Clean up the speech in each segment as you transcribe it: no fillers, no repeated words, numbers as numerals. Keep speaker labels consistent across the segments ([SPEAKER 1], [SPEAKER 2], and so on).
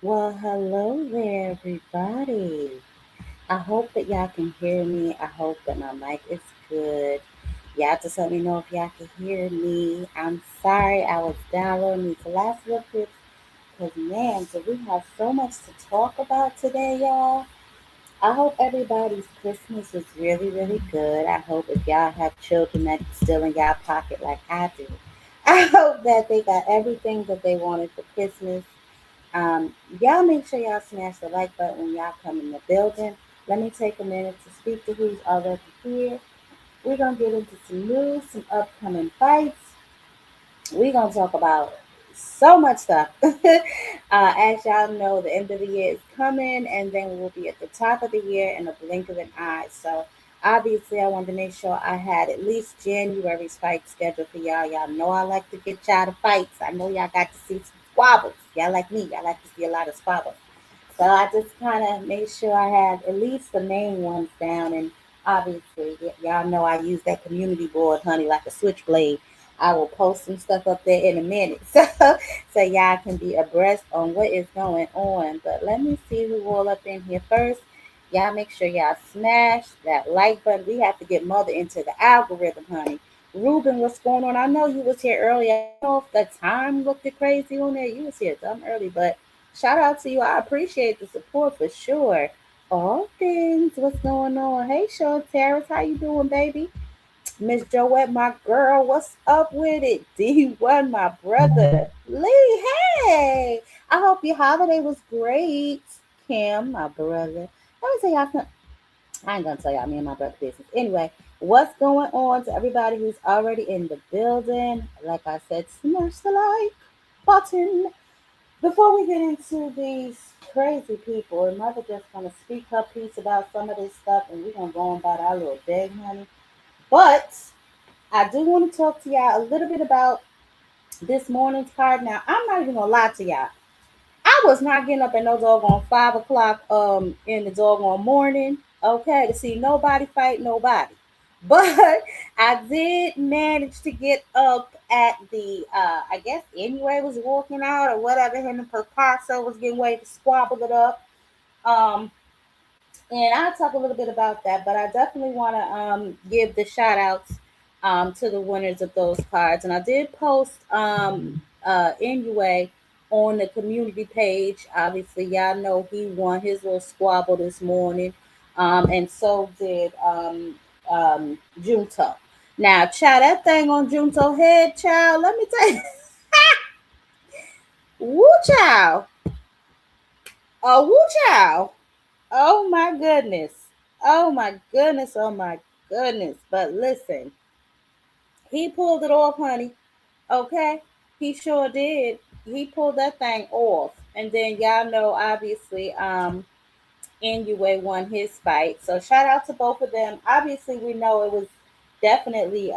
[SPEAKER 1] Well, hello there, everybody. I hope that y'all can hear me. I hope that my mic is good. Y'all just let me know if y'all can hear me. I'm sorry I was downloading these last little clips because, man, do we have so much to talk about today, y'all. I hope everybody's Christmas was really, really good. I hope if y'all have children that's still in y'all pocket like I do, I hope that they got everything that they wanted for Christmas. Y'all make sure y'all smash the like button when y'all come in the building. Let me take a minute to speak to who's already here. We're gonna get into some news, some upcoming fights. We're gonna talk about so much stuff. As y'all know, the end of the year is coming, and then we'll be at the top of the year in a blink of an eye. So obviously, I wanted to make sure I had at least January's fight scheduled for y'all. Y'all know I like to get y'all to fights. I know y'all got to see some squabbles. Y'all like me. Y'all like to see a lot of squabbles. So I just kind of made sure I had at least the main ones down. And obviously, y'all know I use that community board, honey, like a switchblade. I will post some stuff up there in a minute, so y'all can be abreast on what is going on. But let me see who all up in here first. Y'all make sure y'all smash that like button. We have to get mother into the algorithm, honey. Ruben, what's going on? I know you was here earlier. I don't know if the time looked crazy on there. You was here dumb early, but shout out to you. I appreciate the support for sure. All things, what's going on? Hey, Sean Terrace, how you doing, baby? Miss Joette, my girl, what's up with it? D1, my brother. Lee, hey. I hope your holiday was great. Kim, my brother. Let me tell y'all something. I ain't gonna tell y'all me and my brother business. Anyway, what's going on to everybody who's already in the building? Like I said, smash the like button. Before we get into these crazy people, and mother just gonna speak her piece about some of this stuff, and we're gonna go on about our little day, honey. But I do want to talk to y'all a little bit about this morning's card. Now, I'm not even gonna lie to y'all. I was not getting up at no doggone 5 o'clock in the doggone morning, okay, to see nobody fight nobody. But I did manage to get up at the I guess anyway was walking out or whatever. Him and Picasso was getting ready to squabble it up. Um and I'll talk a little bit about that, but I definitely want to give the shout outs to the winners of those cards. And I did post Inouye on the community page. Obviously, y'all know he won his little squabble this morning, and so did Junto. Now, child, that thing on Junto head, child, let me tell you, woo, child, woo, child. Oh my goodness. Oh my goodness. Oh my goodness. But listen, he pulled it off, honey. Okay? He sure did. He pulled that thing off. And then y'all know obviously Inouye won his fight. So shout out to both of them. Obviously we know it was definitely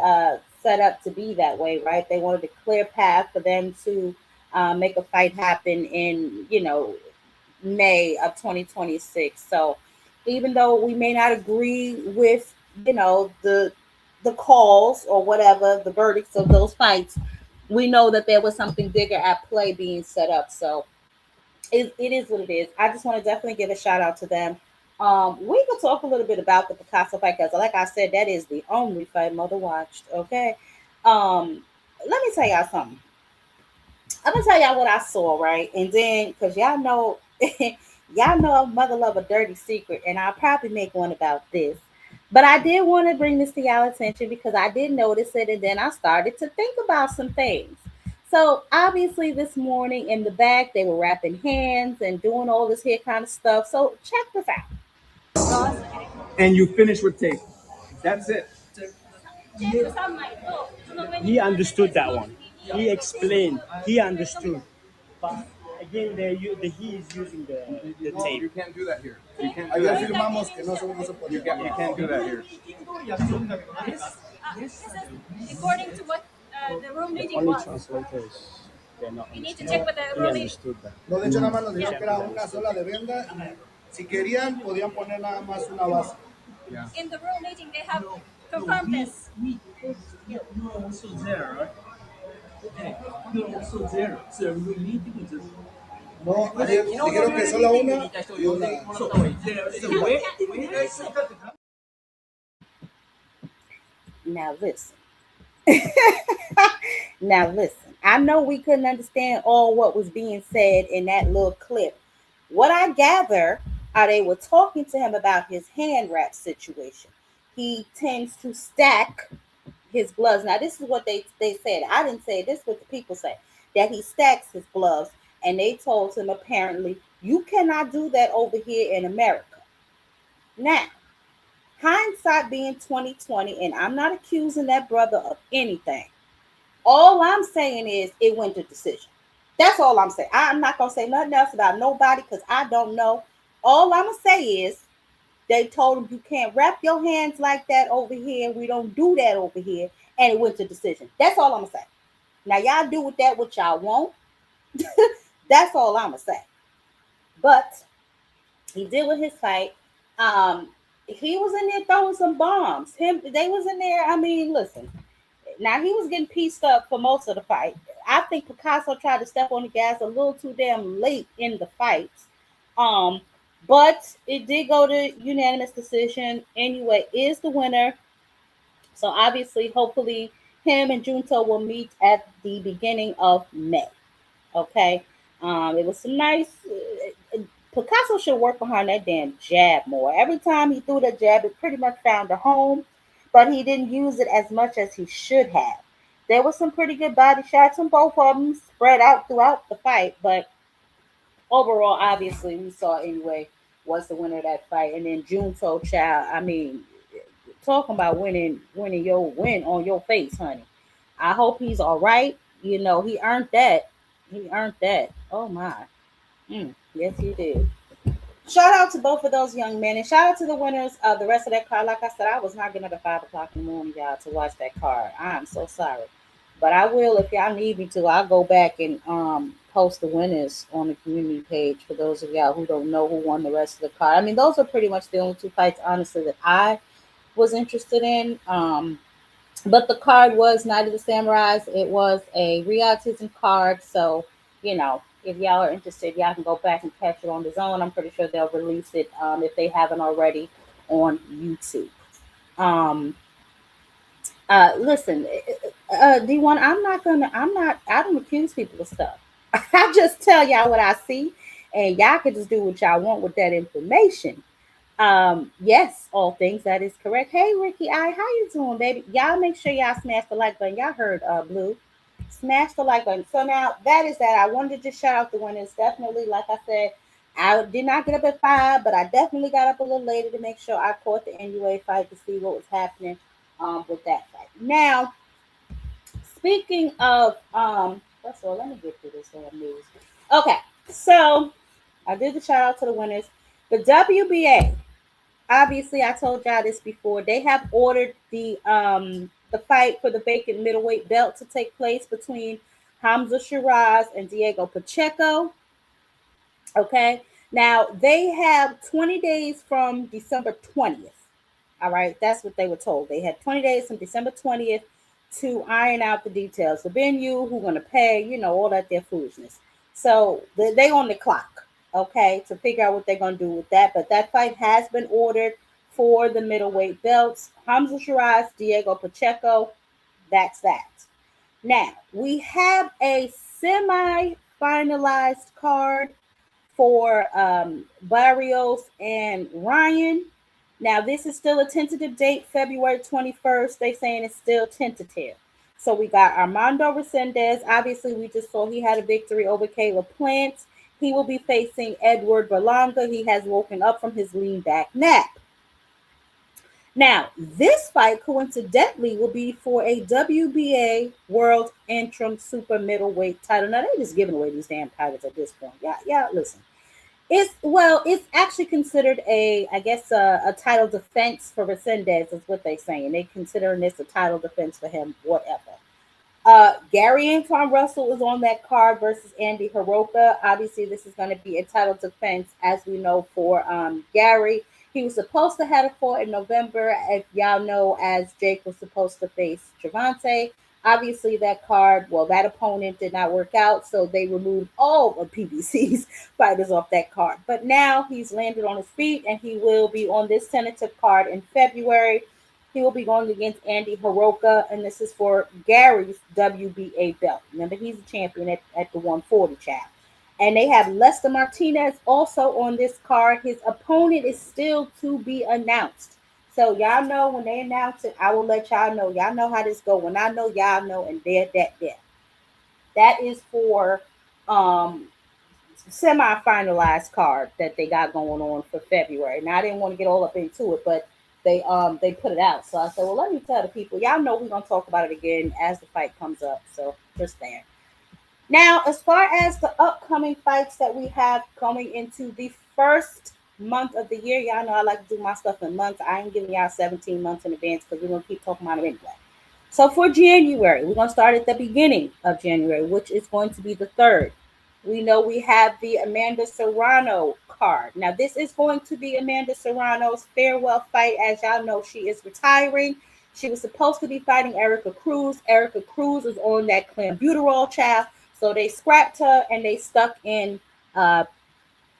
[SPEAKER 1] set up to be that way, right? They wanted a clear path for them to make a fight happen in, May of 2026. So even though we may not agree with, the calls or whatever, the verdicts of those fights, we know that there was something bigger at play being set up. So it is what it is. I just want to definitely give a shout out to them. We could talk a little bit about the Picasso fight because, like I said, that is the only fight mother watched. Okay, let me tell y'all something. I'm gonna tell y'all what I saw, right? And then, because y'all know, y'all know mother love a dirty secret, and I'll probably make one about this. But I did want to bring this to y'all attention because I did notice it, and then I started to think about some things. So obviously, this morning in the back, they were wrapping hands and doing all this here kind of stuff. So check this out.
[SPEAKER 2] And you finish with tape. That's it. He understood that one. He explained. He understood. But again, he is using the
[SPEAKER 3] No,
[SPEAKER 2] tape.
[SPEAKER 3] you can't do that here. You can't do that. You can't do that here.
[SPEAKER 4] According to what the room
[SPEAKER 2] The
[SPEAKER 4] meeting
[SPEAKER 2] only
[SPEAKER 4] was.
[SPEAKER 2] translators, they're not
[SPEAKER 4] You need to
[SPEAKER 2] understanding.
[SPEAKER 4] check with the
[SPEAKER 2] He
[SPEAKER 4] room meeting.
[SPEAKER 2] understood that.
[SPEAKER 5] No, de hecho, nada más nos dijo que era una sola de venda y si querían podían poner nada más una base.
[SPEAKER 3] Yeah.
[SPEAKER 4] In the room meeting, they have confirmed this.
[SPEAKER 6] You're also there, right? Okay, you're also there. So we meeting just
[SPEAKER 5] No, ayer dijeron que solo una y una.
[SPEAKER 1] Now listen. Now listen. I know we couldn't understand all what was being said in that little clip. What I gather are they were talking to him about his hand wrap situation. He tends to stack his gloves. Now this is what they said. I didn't say it. This is what the people say. That he stacks his gloves, and they told him apparently you cannot do that over here in America. Now, hindsight being 2020, and I'm not accusing that brother of anything. All I'm saying is it went to decision. That's all I'm saying. I'm not gonna say nothing else about nobody because I don't know. All I'm gonna say is they told him you can't wrap your hands like that over here. We don't do that over here, and it went to decision. That's all I'm gonna say. Now y'all do with that what y'all want. That's all I'm gonna say. But he did with his fight. Um, he was in there throwing some bombs. They was in there. I mean, listen. Now he was getting pieced up for most of the fight. I think Picasso tried to step on the gas a little too damn late in the fight. Um, but it did go to unanimous decision. Anyway, is the winner. So obviously, hopefully, him and Junto will meet at the beginning of May. Okay. It was some nice. Picasso should work behind that damn jab more. Every time he threw that jab, it pretty much found a home, but he didn't use it as much as he should have. There was some pretty good body shots on both of them spread out throughout the fight, but overall, obviously, we saw anyway was the winner of that fight. And then Junto Child, I mean, talking about winning your win on your face, honey. I hope he's all right. You know, he earned that. He earned that. Oh my. Yes, he did. Shout out to both of those young men, and shout out to the winners of the rest of that card. Like I said, I was not getting up at 5 o'clock in the morning, y'all, to watch that card. I'm so sorry, but I will if y'all need me to. I'll go back and post the winners on the community page for those of y'all who don't know who won the rest of the card. I mean, those are pretty much the only two fights, honestly, that I was interested in. But the card was Night of the Samurais. It was a reautism card, so you know if y'all are interested, y'all can go back and catch it on the zone. I'm pretty sure they'll release it if they haven't already on YouTube. Um, Listen, D1, I don't accuse people of stuff. I just tell y'all what I see, and y'all can just do what y'all want with that information. Yes, all things that is correct. Hey, Ricky, how you doing, baby? Y'all make sure y'all smash the like button. Y'all heard Blue. Smash the like button. So now that is that. I wanted to just shout out the winners. Definitely, like I said, I did not get up at 5, but I definitely got up a little later to make sure I caught the NUA fight to see what was happening with that fight. Now, speaking of first of all, let me get through this damn news. Okay, so I did the shout out to the winners. The WBA, obviously I told y'all this before. They have ordered the fight for the vacant middleweight belt to take place between Hamza Shiraz and Diego Pacheco. Okay. Now they have 20 days from December 20th. All right. That's what they were told. They had 20 days from December 20th to iron out the details. The venue, who's going to pay, all that their foolishness. So they on the clock, okay, to figure out what they're going to do with that. But that fight has been ordered for the middleweight belts. Hamza Shiraz, Diego Pacheco. That's that. Now, we have a semi-finalized card for Barrios and Ryan. Now, this is still a tentative date, February 21st. They saying it's still tentative. So we got Armando Resendez. Obviously, we just saw he had a victory over Caleb Plant. He will be facing Edward Berlanga. He has woken up from his lean back nap. Now, this fight, coincidentally, will be for a WBA World Interim Super Middleweight title. Now, they're just giving away these damn titles at this point. Yeah, listen. It's actually considered a title defense for Resendez is what they're saying. They considering this a title defense for him, whatever. Gary Antoine Russell is on that card versus Andy Hiroka. Obviously, this is going to be a title defense, as we know, for Gary. He was supposed to have a fight in November, if y'all know, as Jake was supposed to face Javante. Obviously, that card, well, that opponent did not work out, so they removed all of PBC's fighters off that card. But now he's landed on his feet, and he will be on this tentative card in February. He will be going against Andy Hiroka, and this is for Gary's WBA belt. Remember, he's a champion at the 140 champ. And they have Lester Martinez also on this card. His opponent is still to be announced. So y'all know when they announce it, I will let y'all know. Y'all know how this go. When I know, y'all know, and there. That is for semi-finalized card that they got going on for February. Now I didn't want to get all up into it, but they put it out. So I said, well, let me tell the people. Y'all know we're gonna talk about it again as the fight comes up. So just there. Now, as far as the upcoming fights that we have coming into the first month of the year, y'all know I like to do my stuff in months. I ain't giving y'all 17 months in advance because we're going to keep talking about it anyway. So for January, we're going to start at the beginning of January, which is going to be the 3rd. We know we have the Amanda Serrano card. Now, this is going to be Amanda Serrano's farewell fight. As y'all know, she is retiring. She was supposed to be fighting Erica Cruz. Erica Cruz is on that clenbuterol child. So they scrapped her and they stuck in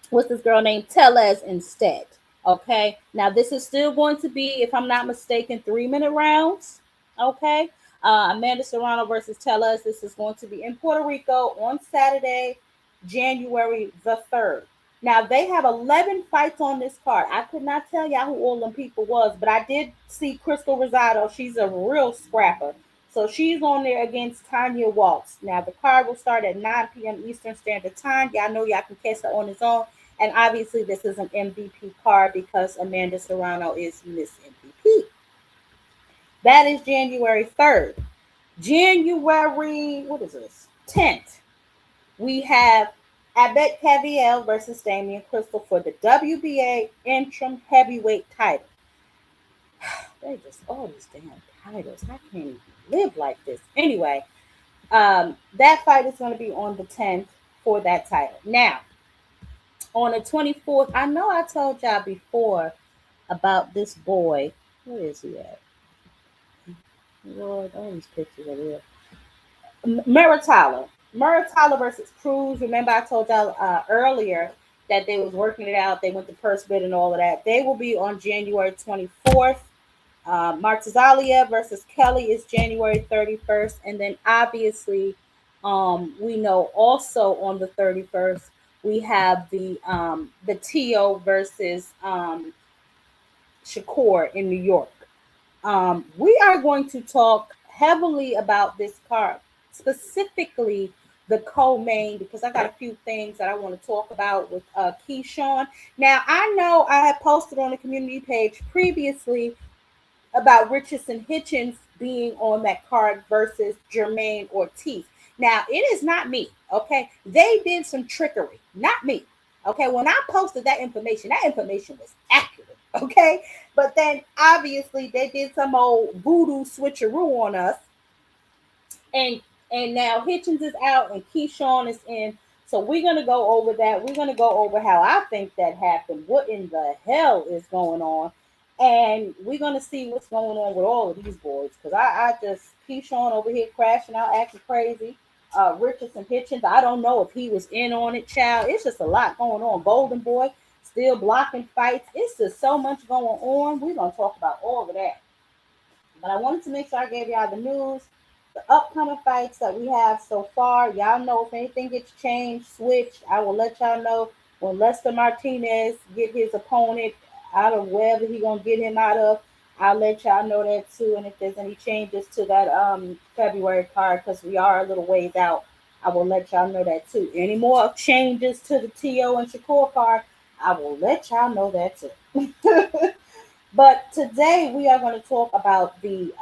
[SPEAKER 1] what's this girl named Tellez instead. Okay. Now this is still going to be, if I'm not mistaken, 3-minute rounds. Okay. Amanda Serrano versus Tellez. This is going to be in Puerto Rico on Saturday, January the 3rd. Now they have 11 fights on this card. I could not tell y'all who all them people was, but I did see Crystal Rosado. She's a real scrapper. So she's on there against Tanya Waltz. Now the card will start at 9 p.m. Eastern Standard Time. Y'all know y'all can catch her on its own. And obviously this is an MVP card because Amanda Serrano is Miss MVP. That is January 3rd. January, what is this? 10th. We have Abed Caviel versus Damian Crystal for the WBA interim heavyweight title. They just all these damn titles. I can't even live like this. Anyway, that fight is going to be on the 10th for that title. Now, on the 24th, I know I told y'all before about this boy. Where is he at? Lord, all these pictures are real. Muratalla. Muratalla versus Cruz. Remember I told y'all earlier that they was working it out. They went to purse bid and all of that. They will be on January 24th. Martizalia versus Kelly is January 31st. And then obviously we know also on the 31st we have the Tio versus Shakur in New York. We are going to talk heavily about this card, specifically the co-main, because I got a few things that I want to talk about with Keyshawn. Now, I know I had posted on the community page previously about Richardson Hitchins being on that card versus Jermaine Ortiz. Now, it is not me, okay? They did some trickery, not me, okay? When I posted that information was accurate, okay? But then, obviously, they did some old voodoo switcheroo on us, and now Hitchins is out and Keyshawn is in. So we're going to go over that. We're going to go over how I think that happened, what in the hell is going on, and we're going to see what's going on with all of these boys. Because I just, Keyshawn over here crashing out, acting crazy. Richardson Hitchins, I don't know if he was in on it, child. It's just a lot going on. Golden Boy still blocking fights. It's just so much going on. We're going to talk about all of that. But I wanted to make sure I gave y'all the news, the upcoming fights that we have so far. Y'all know if anything gets changed, switched, I will let y'all know when Lester Martinez get his opponent out of wherever he gonna get him out of. I'll let y'all know that too. And if there's any changes to that February card, because we are a little ways out, I will let y'all know that too. Any more changes to the TO and Shakur card, I will let y'all know that too. But today we are going to talk about the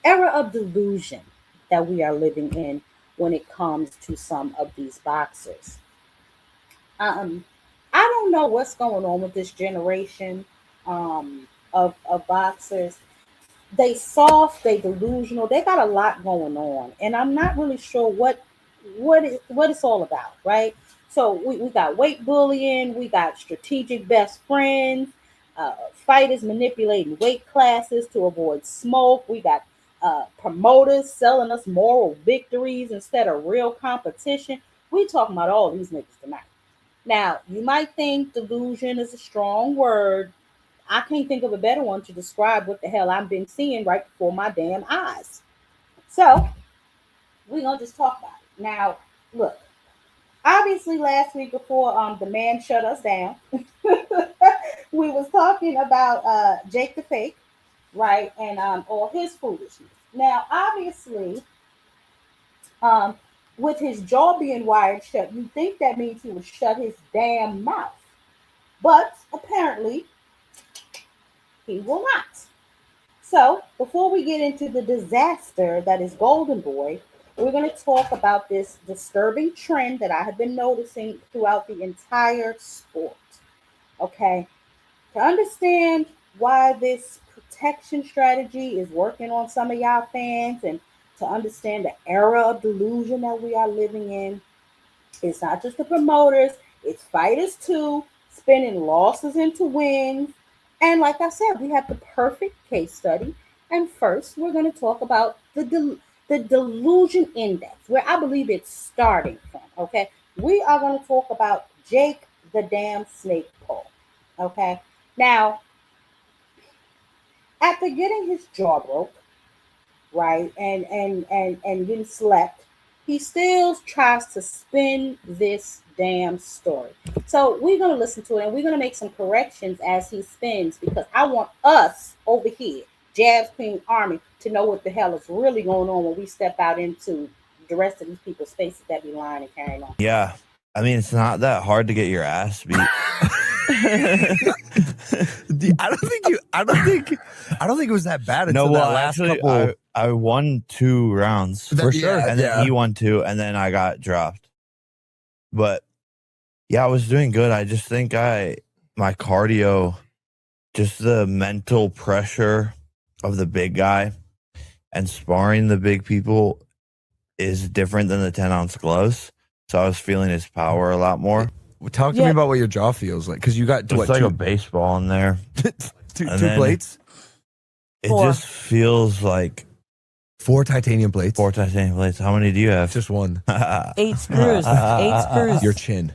[SPEAKER 1] era of delusion that we are living in when it comes to some of these boxers. I don't know what's going on with this generation of boxers. They soft, they delusional, they got a lot going on, and I'm not really sure what it's all about, right? So we got weight bullying, we got strategic best friends, fighters manipulating weight classes to avoid smoke. We got promoters selling us moral victories instead of real competition. We talking about all these niggas tonight. Now, you might think delusion is a strong word. I can't think of a better one to describe what the hell I've been seeing right before my damn eyes. So, we're going to just talk about it. Now, look, obviously last week before the man shut us down, we was talking about Jake the Fake, right, and all his foolishness. Now, obviously, um, with his jaw being wired shut, you think that means he would shut his damn mouth. But apparently, he will not. So, before we get into the disaster that is Golden Boy, we're going to talk about this disturbing trend that I have been noticing throughout the entire sport. Okay? To understand why this protection strategy is working on some of y'all fans and to understand the era of delusion that we are living in, it's not just the promoters, it's fighters too, spinning losses into wins. And like I said, we have the perfect case study. And first, we're going to talk about the delusion index, where I believe it's starting from. Okay, we are going to talk about Jake the damn Snake Paul. Okay, now after getting his jaw broke, right, and getting slept, he still tries to spin this damn story. So we're gonna listen to it and we're gonna make some corrections as he spins because I want us over here, Jabs Queen Army, to know what the hell is really going on when we step out into the rest of these people's spaces that be lying and carrying on.
[SPEAKER 7] Yeah. I mean, it's not that hard to get your ass beat.
[SPEAKER 8] I don't think it was that bad until
[SPEAKER 7] No, well,
[SPEAKER 8] that last
[SPEAKER 7] actually,
[SPEAKER 8] couple.
[SPEAKER 7] I won 2 rounds
[SPEAKER 8] For sure.
[SPEAKER 7] and then he won 2, and then I got dropped. But yeah, I was doing good. I just think my cardio, just the mental pressure of the big guy and sparring the big people is different than the 10-ounce gloves. So I was feeling his power a lot more.
[SPEAKER 8] Talk to me about what your jaw feels like, because you got
[SPEAKER 7] It's like a baseball in there.
[SPEAKER 8] two plates.
[SPEAKER 7] It just feels like
[SPEAKER 8] 4 titanium plates.
[SPEAKER 7] 4 titanium plates. How many do you have?
[SPEAKER 8] Just 1.
[SPEAKER 9] 8 screws. 8 screws.
[SPEAKER 8] Your chin.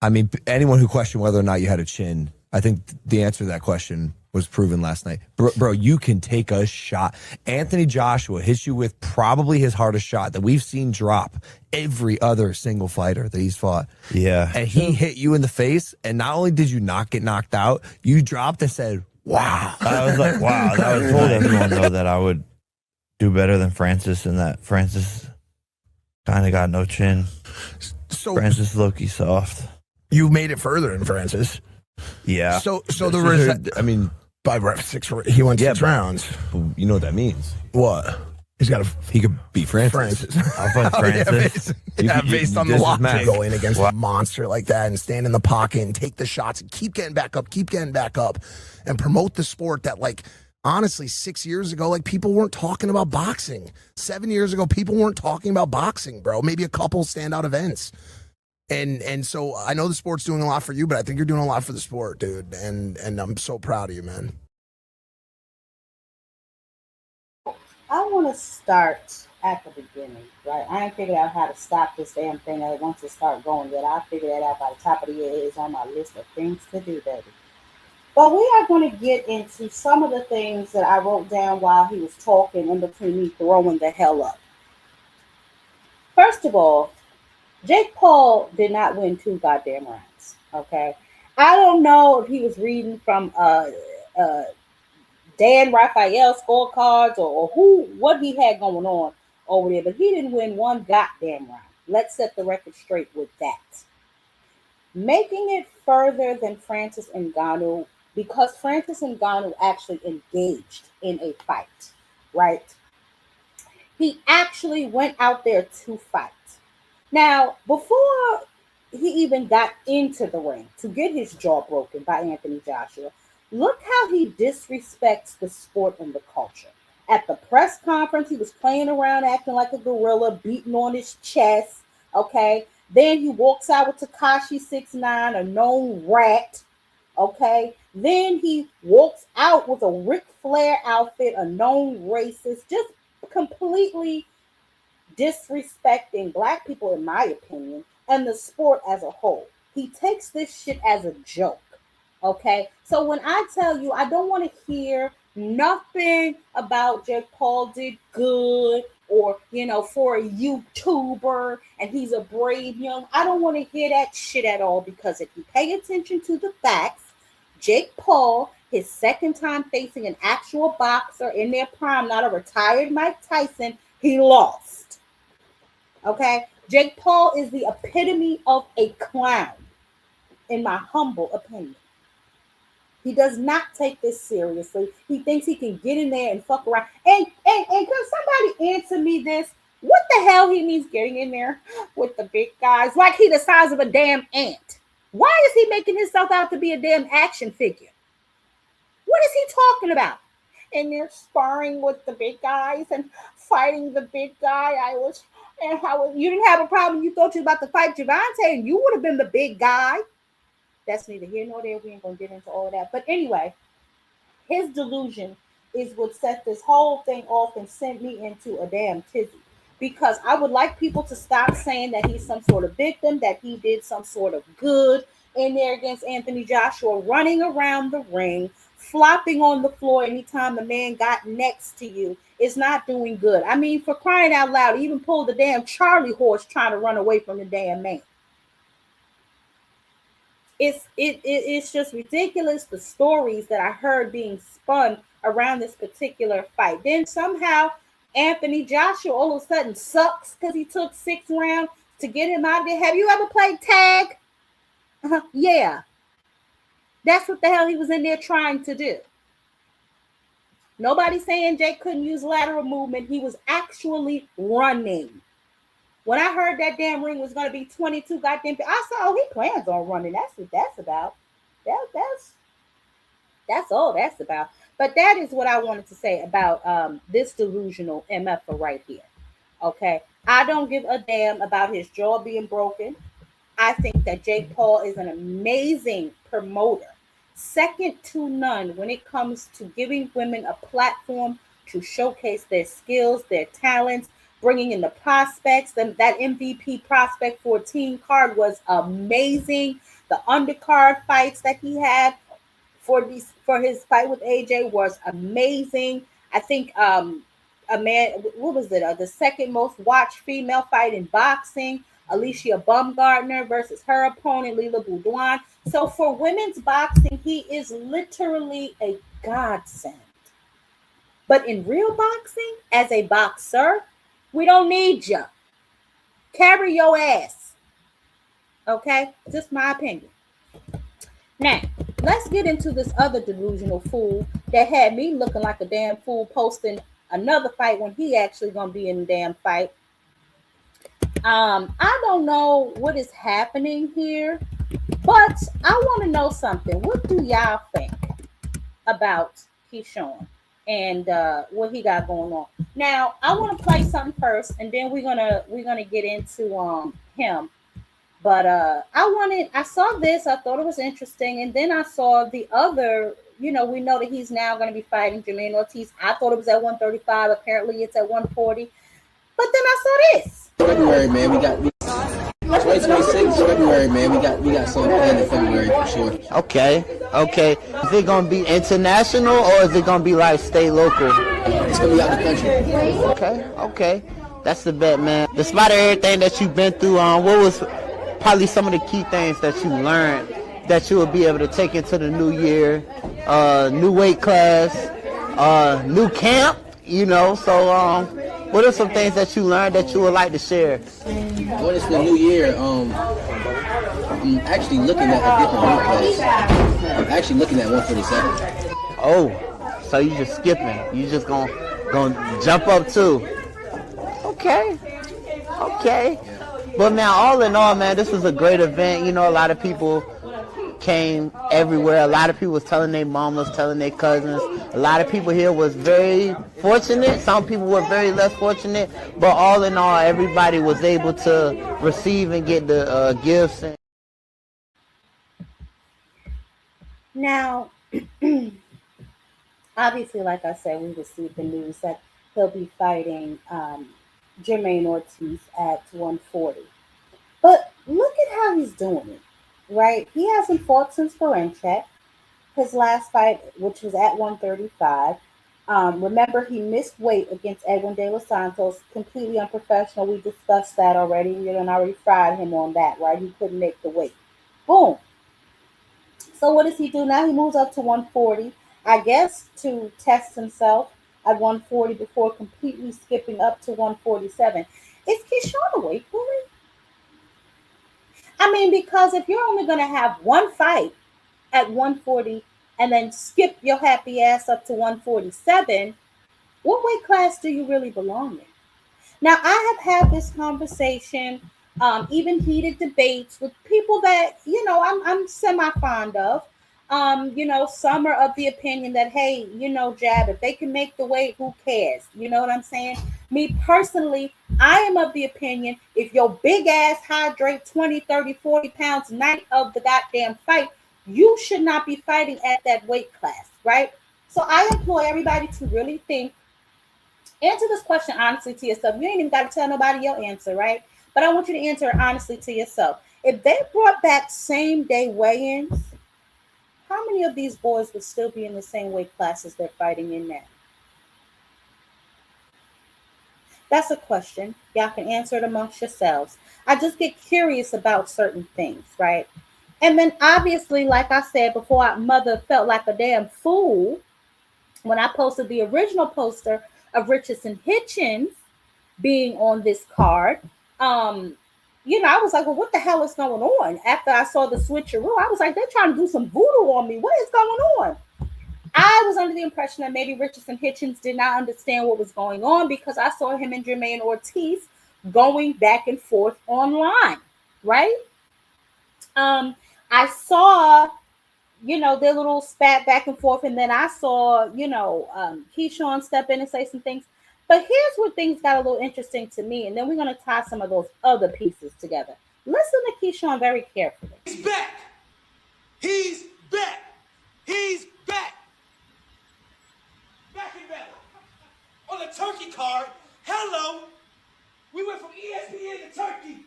[SPEAKER 8] I mean, anyone who questioned whether or not you had a chin, I think the answer to that question was proven last night. Bro, you can take a shot. Anthony Joshua hits you with probably his hardest shot that we've seen drop every other single fighter that he's fought.
[SPEAKER 7] Yeah.
[SPEAKER 8] And he hit you in the face, and not only did you not get knocked out, you dropped and said, wow.
[SPEAKER 7] I was like, wow. I told everyone, though, that I would do better than Francis, and that Francis kind of got no chin.
[SPEAKER 10] So
[SPEAKER 7] Francis low-key soft.
[SPEAKER 10] You made it further than Francis.
[SPEAKER 7] Yeah.
[SPEAKER 10] So the
[SPEAKER 8] I mean,
[SPEAKER 10] by 6, he won 6 rounds.
[SPEAKER 8] You know what that means?
[SPEAKER 10] What? He could beat
[SPEAKER 8] Francis.
[SPEAKER 7] I'll fight Francis.
[SPEAKER 10] Based on the lock to go in against
[SPEAKER 7] Wow.
[SPEAKER 10] a monster like that and stand in the pocket and take the shots and keep getting back up, and promote the sport that, like, honestly, 6 years ago, like, people weren't talking about boxing. 7 years ago, people weren't talking about boxing, bro. Maybe a couple standout events. And so I know the sport's doing a lot for you, but I think you're doing a lot for the sport, dude. And I'm so proud of you, man.
[SPEAKER 1] I want to start at the beginning, right? I ain't figured out how to stop this damn thing once it start going yet. I'll figure that out by the top of the year. It's on my list of things to do, baby. But we are going to get into some of the things that I wrote down while he was talking in between me throwing the hell up. First of all, Jake Paul did not win 2 goddamn rounds, okay? I don't know if he was reading from Dan Raphael scorecards or what he had going on over there, but he didn't win 1 goddamn round. Let's set the record straight with that. Making it further than Francis Ngannou, because Francis Ngannou actually engaged in a fight, right? He actually went out there to fight. Now, before he even got into the ring to get his jaw broken by Anthony Joshua, look how he disrespects the sport and the culture. At the press conference, he was playing around, acting like a gorilla, beating on his chest, okay? Then he walks out with Tekashi 6ix9ine, a known rat, okay? Then he walks out with a Ric Flair outfit, a known racist, just completely disrespecting black people, in my opinion, and the sport as a whole. He takes this shit as a joke. Okay, so when I tell you I don't want to hear nothing about Jake Paul did good, or for a YouTuber and he's a brave young, I don't want to hear that shit at all, because if you pay attention to the facts, Jake Paul, his second time facing an actual boxer in their prime, not a retired Mike Tyson, he lost. Okay, Jake Paul is the epitome of a clown, in my humble opinion. He does not take this seriously. He thinks he can get in there and fuck around. And can somebody answer me this? What the hell he means getting in there with the big guys? Like he the size of a damn ant. Why is he making himself out to be a damn action figure? What is he talking about? And they're sparring with the big guys and fighting the big guy. You didn't have a problem. You thought you were about to fight Javante, and you would have been the big guy. That's neither here nor there. We ain't gonna get into all that. But anyway, his delusion is what set this whole thing off and sent me into a damn tizzy. Because I would like people to stop saying that he's some sort of victim, that he did some sort of good in there against Anthony Joshua, running around the ring, flopping on the floor anytime the man got next to you is not doing good. I mean, for crying out loud, he even pulled the damn Charlie horse trying to run away from the damn man. It's just ridiculous, the stories that I heard being spun around this particular fight. Then somehow Anthony Joshua all of a sudden sucks because he took 6 rounds to get him out of there. Have you ever played tag? Yeah. That's what the hell he was in there trying to do. Nobody's saying Jake couldn't use lateral movement. He was actually running. When I heard that damn ring was going to be 22 goddamn, I said, oh, he plans on running. That's what that's about. That's all that's about. But that is what I wanted to say about this delusional MF right here. Okay. I don't give a damn about his jaw being broken. I think that Jake Paul is an amazing promoter, second to none when it comes to giving women a platform to showcase their skills, their talents, bringing in the prospects. That MVP prospect 14 card was amazing. The undercard fights that he had for his fight with AJ was amazing. I think the second most watched female fight in boxing, Alicia Baumgartner versus her opponent, Lila Boudouin. So for women's boxing, he is literally a godsend. But in real boxing, as a boxer, we don't need you. Carry your ass. Okay? Just my opinion. Now, let's get into this other delusional fool that had me looking like a damn fool posting another fight when he actually gonna be in the damn fight. I don't know what is happening here, but I want to know something. What do y'all think about Keyshawn and what he got going on? Now, I want to play something first, and then we're gonna get into him. But I saw this, I thought it was interesting, and then I saw the other. We know that he's now going to be fighting Vergil Ortiz. I thought it was at 135. Apparently, it's at 140. But then I saw this.
[SPEAKER 11] February, man, we got 2026 February, man. We got something planned in February for sure. Okay. Is it gonna be international or is it gonna be like state local? It's gonna be out the country. Okay. That's the bet, man. Despite everything that you've been through, what was probably some of the key things that you learned that you will be able to take into the new year, new weight class, new camp, so what are some things that you learned that you would like to share? Going into the new year, I'm actually looking at a different weight class. I'm actually looking at 147. Oh, so you just skipping? You just gonna jump up too? Okay. But man, all in all, man, this was a great event. A lot of people came everywhere. A lot of people was telling their mamas, telling their cousins. A lot of people here was very fortunate. Some people were very less fortunate. But all in all, everybody was able to receive and get the gifts.
[SPEAKER 1] Now, obviously, like I said, we received the news that he'll be fighting Jermaine Ortiz at 140. But look at how he's doing it, right? He hasn't fought since Ferenczak, his last fight, which was at 135. Remember, he missed weight against Edwin De Los Santos, completely unprofessional. We discussed that already. We done already fried him on that, right? He couldn't make the weight. Boom. So what does he do now? He moves up to 140, I guess, to test himself at 140 before completely skipping up to 147. Is Keyshawn a weight bully? I mean, because if you're only going to have one fight at 140 and then skip your happy ass up to 147, what weight class do you really belong in? Now, I have had this conversation, even heated debates with people that, I'm semi fond of. Some are of the opinion that, hey, Jab, if they can make the weight, who cares? You know what I'm saying? Me personally, I am of the opinion if your big ass hydrate 20, 30, 40 pounds night of the goddamn fight, you should not be fighting at that weight class, right? So I implore everybody to really think. Answer this question honestly to yourself. You ain't even got to tell nobody your answer, right? But I want you to answer it honestly to yourself. If they brought back same day weigh-ins, how many of these boys would still be in the same weight classes they're fighting in now? That's a question. Y'all can answer it amongst yourselves. I just get curious about certain things, right? And then obviously, like I said before, mother felt like a damn fool when I posted the original poster of Richardson Hitchins being on this card. I was like, well, what the hell is going on? After I saw the switcheroo, I was like, they're trying to do some voodoo on me. What is going on? I was under the impression that maybe Richardson Hitchins did not understand what was going on because I saw him and Jermaine Ortiz going back and forth online, right? I saw their little spat back and forth. And then I saw, Keyshawn step in and say some things. But here's where things got a little interesting to me. And then we're going to tie some of those other pieces together. Listen to Keyshawn very carefully.
[SPEAKER 12] He's back. He's back. He's back. Back in battle. On the turkey card, hello. We went from ESPN to Turkey.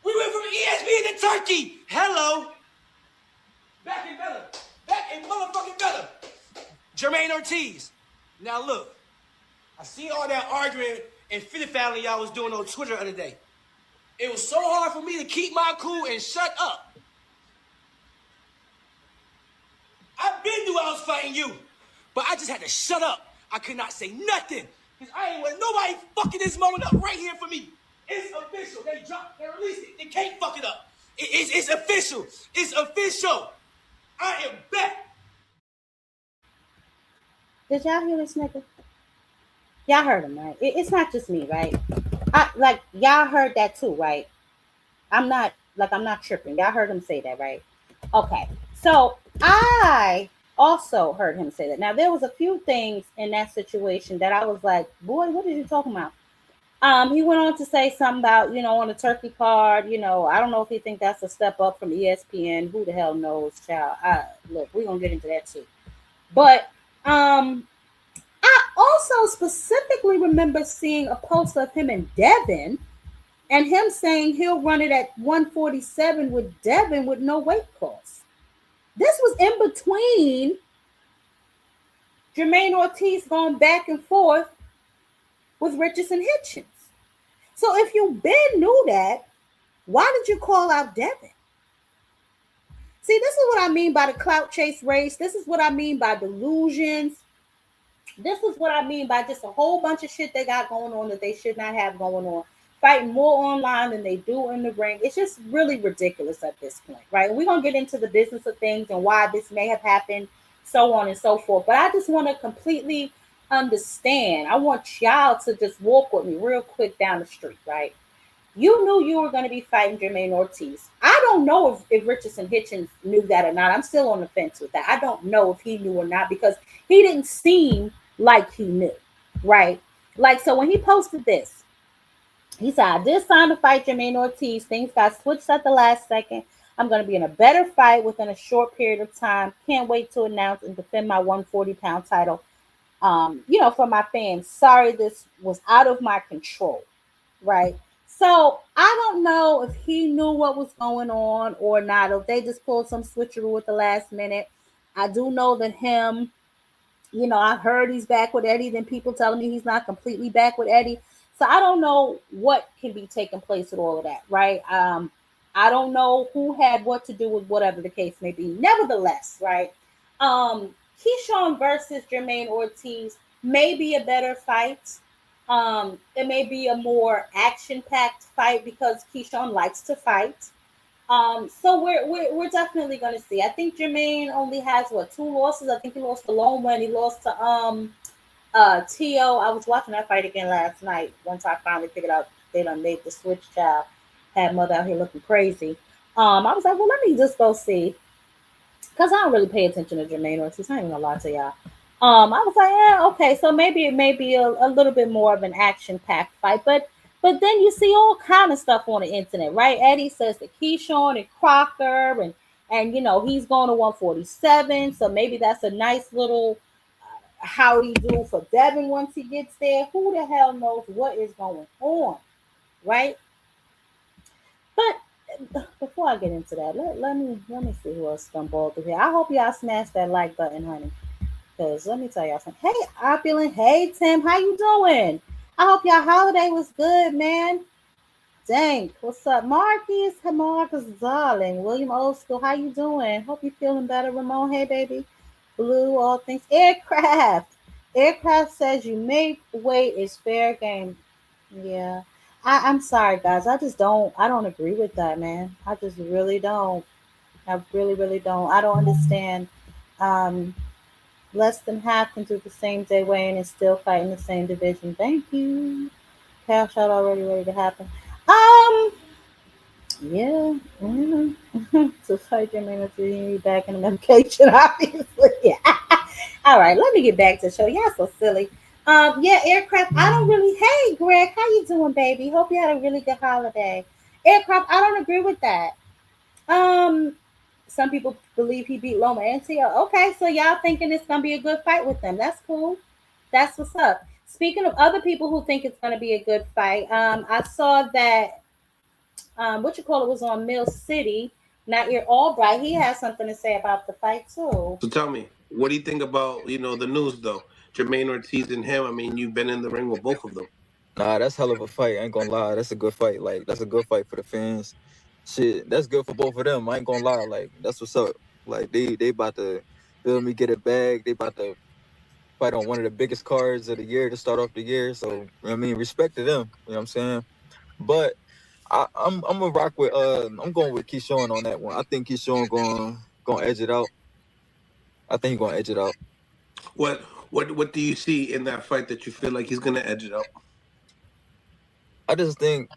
[SPEAKER 12] We went from ESPN to Turkey. Hello. Back in Bella. Back in motherfucking Bella. Jermaine Ortiz. Now look, I see all that arguing and fiddle-faddling y'all was doing on Twitter the other day. It was so hard for me to keep my cool and shut up. I've been knew I was fighting you, but I just had to shut up. I could not say nothing, because I ain't want nobody fucking this moment up right here for me. It's official. They released it. They can't fuck it up. It's official. It's official. I am back.
[SPEAKER 1] Did y'all hear this nigga? Y'all heard him, right? It's not just me, right? Y'all heard that too, right? I'm not tripping. Y'all heard him say that, right? Okay. So I also heard him say that. Now there was a few things in that situation that I was like, boy, what are you talking about? He went on to say something about, on the turkey card, I don't know if he think that's a step up from ESPN. Who the hell knows, child? Look, we're going to get into that too. But I also specifically remember seeing a post of him and Devin and him saying he'll run it at 147 with Devin with no weight class. This was in between Jermaine Ortiz going back and forth with Richardson Hitchins. So if you knew that, why did you call out Devin? See, this is what I mean by the clout chase race. This is what I mean by delusions. This is what I mean by just a whole bunch of shit they got going on that they should not have going on. Fighting more online than they do in the ring. It's just really ridiculous at this point, right? We're going to get into the business of things and why this may have happened, so on and so forth. But I just want to completely understand. I want y'all to just walk with me real quick down the street, right? You knew you were going to be fighting Jermaine Ortiz. I don't know if Richardson Hitchins knew that or not. I'm still on the fence with that. I don't know if he knew or not because he didn't seem like he knew, right? Like, so when he posted this, he said, I did sign to fight Jermaine Ortiz. Things got switched at the last second. I'm going to be in a better fight within a short period of time. Can't wait to announce and defend my 140-pound title. For my fans, sorry this was out of my control, right? So I don't know if he knew what was going on or not, or if they just pulled some switcheroo at the last minute. I do know that him, I heard he's back with Eddie, then people telling me he's not completely back with Eddie. So I don't know what can be taking place with all of that, right? I don't know who had what to do with whatever the case may be. Nevertheless, right? Keyshawn versus Jermaine Ortiz may be a better fight. It may be a more action-packed fight because Keyshawn likes to fight. So we're definitely gonna see. I think Jermaine only has two losses. I think he lost to Loma and he lost to T.O. I was watching that fight again last night. Once I finally figured out they done made the switch child. Had mother out here looking crazy. I was like, well, let me just go see. Because I don't really pay attention to Jermaine Ortiz. I ain't gonna lie to y'all. I was like, yeah, okay, so maybe it may be a little bit more of an action-packed fight, but then you see all kind of stuff on the internet, right? Eddie says that Keyshawn and Crocker, and he's going to 147, so maybe that's a nice little howdy do for Devin once he gets there. Who the hell knows what is going on, right? But before I get into that, let me see who else stumbled through here. I hope y'all smash that like button, honey. Because let me tell y'all something. Hey, Opulent. Hey, Tim. How you doing? I hope y'all holiday was good, man. Dang. What's up? Marcus. Hey, Marcus, darling. William Old School. How you doing? Hope you feeling better. Ramon. Hey, baby. Blue. All things. Aircraft. Aircraft says you make weight is fair game. Yeah. I'm sorry, guys. I don't agree with that, man. I just really don't. I really, really don't. I don't understand. Um, Less than half can do the same day weighing and still fight in the same division. Thank you. Cash out already ready to happen. Yeah. To fight your man you need back in the medication, obviously. Yeah. All right, let me get back to the show. Y'all so silly. Yeah, aircraft. I don't really. Hey, Greg, how you doing, baby? Hope you had a really good holiday. Aircraft. I don't agree with that. Um, some people believe he beat Loma and Tio. Okay, so y'all thinking it's gonna be a good fight with them. That's cool. That's what's up. Speaking of other people who think it's gonna be a good fight, I saw that what you call it was on Mill City. Nair Albright, he has something to say about the fight too.
[SPEAKER 13] So tell me, what do you think about the news though? Jermaine Ortiz and him. I mean, you've been in the ring with both of them.
[SPEAKER 14] Nah, that's hell of a fight. I ain't gonna lie. That's a good fight. Like, that's a good fight for the fans. Shit, that's good for both of them. I ain't gonna lie. Like, that's what's up. Like, they about to feel me, get it bag. They about to fight on one of the biggest cards of the year to start off the year. So, I mean, respect to them. You know what I'm saying? But I'm gonna rock with I'm going with Keyshawn on that one. I think Keyshawn gonna edge it out. I think he's gonna edge it out.
[SPEAKER 13] What do you see in that fight that you feel like he's gonna edge it out?
[SPEAKER 14] I just think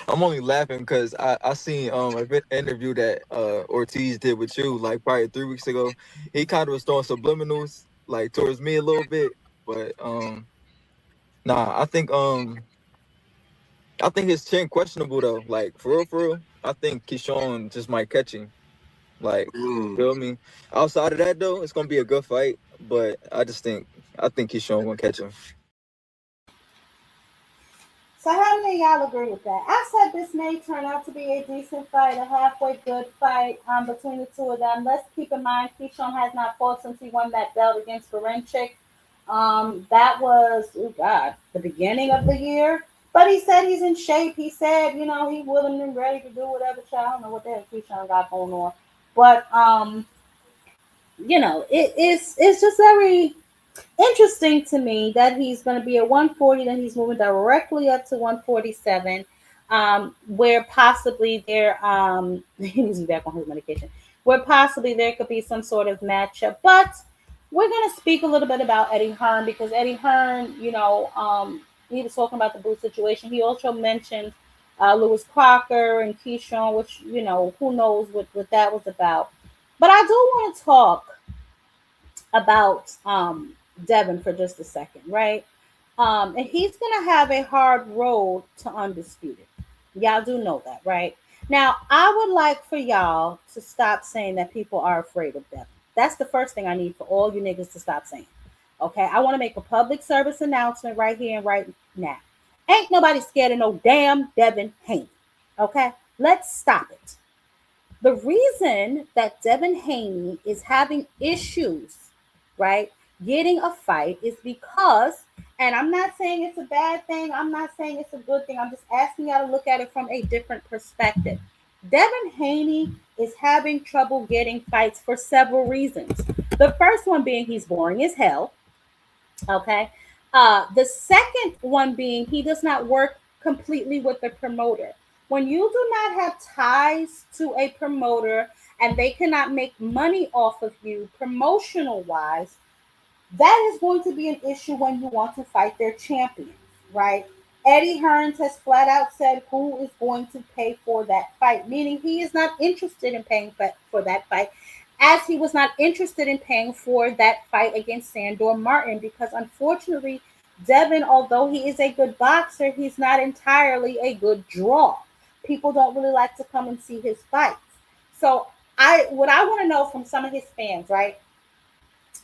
[SPEAKER 14] I'm only laughing because I seen an interview that Ortiz did with you like probably 3 weeks ago. He kind of was throwing subliminals like towards me a little bit, but nah, I think his chin questionable though. Like for real. I think Keyshawn just might catch him. Like, feel me? Outside of that though, it's gonna be a good fight, but I think Keyshawn gonna catch him.
[SPEAKER 1] So how many of y'all agree with that? I said this may turn out to be a decent fight, a halfway good fight between the two of them. Let's keep in mind Keyshawn has not fought since he won that belt against Ferencik. That was, oh God, the beginning of the year. But he said he's in shape. He said, he's willing and ready to do whatever. I don't know what the hell Keyshawn got going on. But it's just very interesting to me that he's going to be at 140, then he's moving directly up to 147, where possibly there he needs to be back on his medication, where possibly there could be some sort of matchup. But we're going to speak a little bit about Eddie Hearn because Eddie Hearn, he was talking about the boot situation. He also mentioned Lewis Crocker and Keyshawn, which, who knows what that was about. But I do want to talk about Devin for just a second, right? And he's going to have a hard road to undisputed. Y'all do know that, right? Now, I would like for y'all to stop saying that people are afraid of Devin. That's the first thing I need for all you niggas to stop saying. Okay, I want to make a public service announcement right here and right now. Ain't nobody scared of no damn Devin Haney. Okay, let's stop it. The reason that Devin Haney is having issues, right, getting a fight is because, and I'm not saying it's a bad thing, I'm not saying it's a good thing, I'm just asking y'all to look at it from a different perspective. Devin Haney is having trouble getting fights for several reasons. The first one being he's boring as hell. Okay. The second one being he does not work completely with the promoter. When you do not have ties to a promoter and they cannot make money off of you promotional wise, that is going to be an issue when you want to fight their champions, right? Eddie Hearns has flat out said who is going to pay for that fight, meaning he is not interested in paying for that fight, as he was not interested in paying for that fight against Sandor Martin, because unfortunately, Devin, although he is a good boxer, he's not entirely a good draw. People don't really like to come and see his fights. So what I want to know from some of his fans, right?